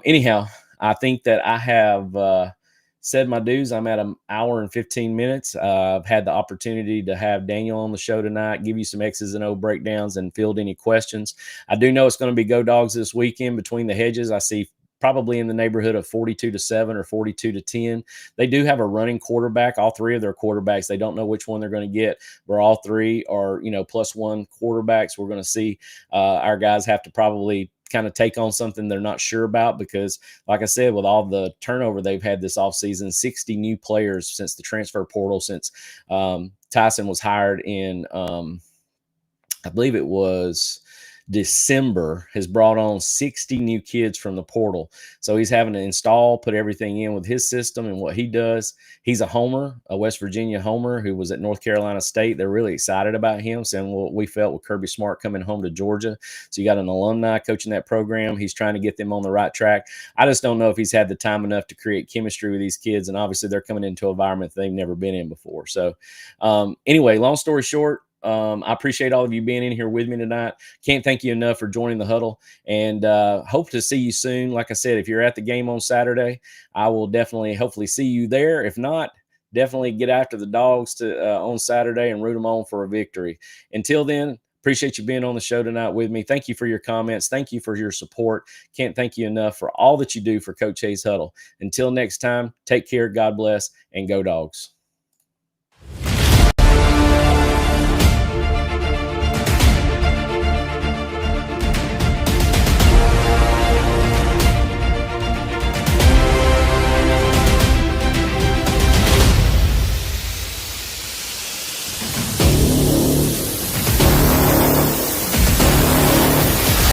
anyhow, I think that I have said my dues. I'm at an hour and 15 minutes. I've had the opportunity to have Daniel on the show tonight, give you some X's and O breakdowns and field any questions. I do know it's going to be Go Dogs this weekend between the hedges. I see probably in the neighborhood of 42-7 or 42-10. They do have a running quarterback. All three of their quarterbacks, they don't know which one they're going to get, but all three are, you know, +1 quarterbacks. We're going to see our guys have to probably kind of take on something they're not sure about, because like I said, with all the turnover they've had this offseason, 60 new players since the transfer portal, since Tyson was hired in, I believe it was December, has brought on 60 new kids from the portal. So he's having to install, put everything in with his system and what he does. He's a homer, a West Virginia homer who was at North Carolina State. They're really excited about him, saying what we felt with Kirby Smart coming home to Georgia. So you got an alumni coaching that program. He's trying to get them on the right track. I just don't know if he's had the time enough to create chemistry with these kids. And obviously they're coming into an environment they've never been in before. So anyway, long story short, I appreciate all of you being in here with me tonight. Can't thank you enough for joining the Hudl, and hope to see you soon. Like I said, if you're at the game on Saturday, I will definitely hopefully see you there. If not, definitely get after the Dogs on Saturday and root them on for a victory. Until then, appreciate you being on the show tonight with me. Thank you for your comments. Thank you for your support. Can't thank you enough for all that you do for Coach Hayes Hudl. Until next time, take care, God bless, and go Dogs.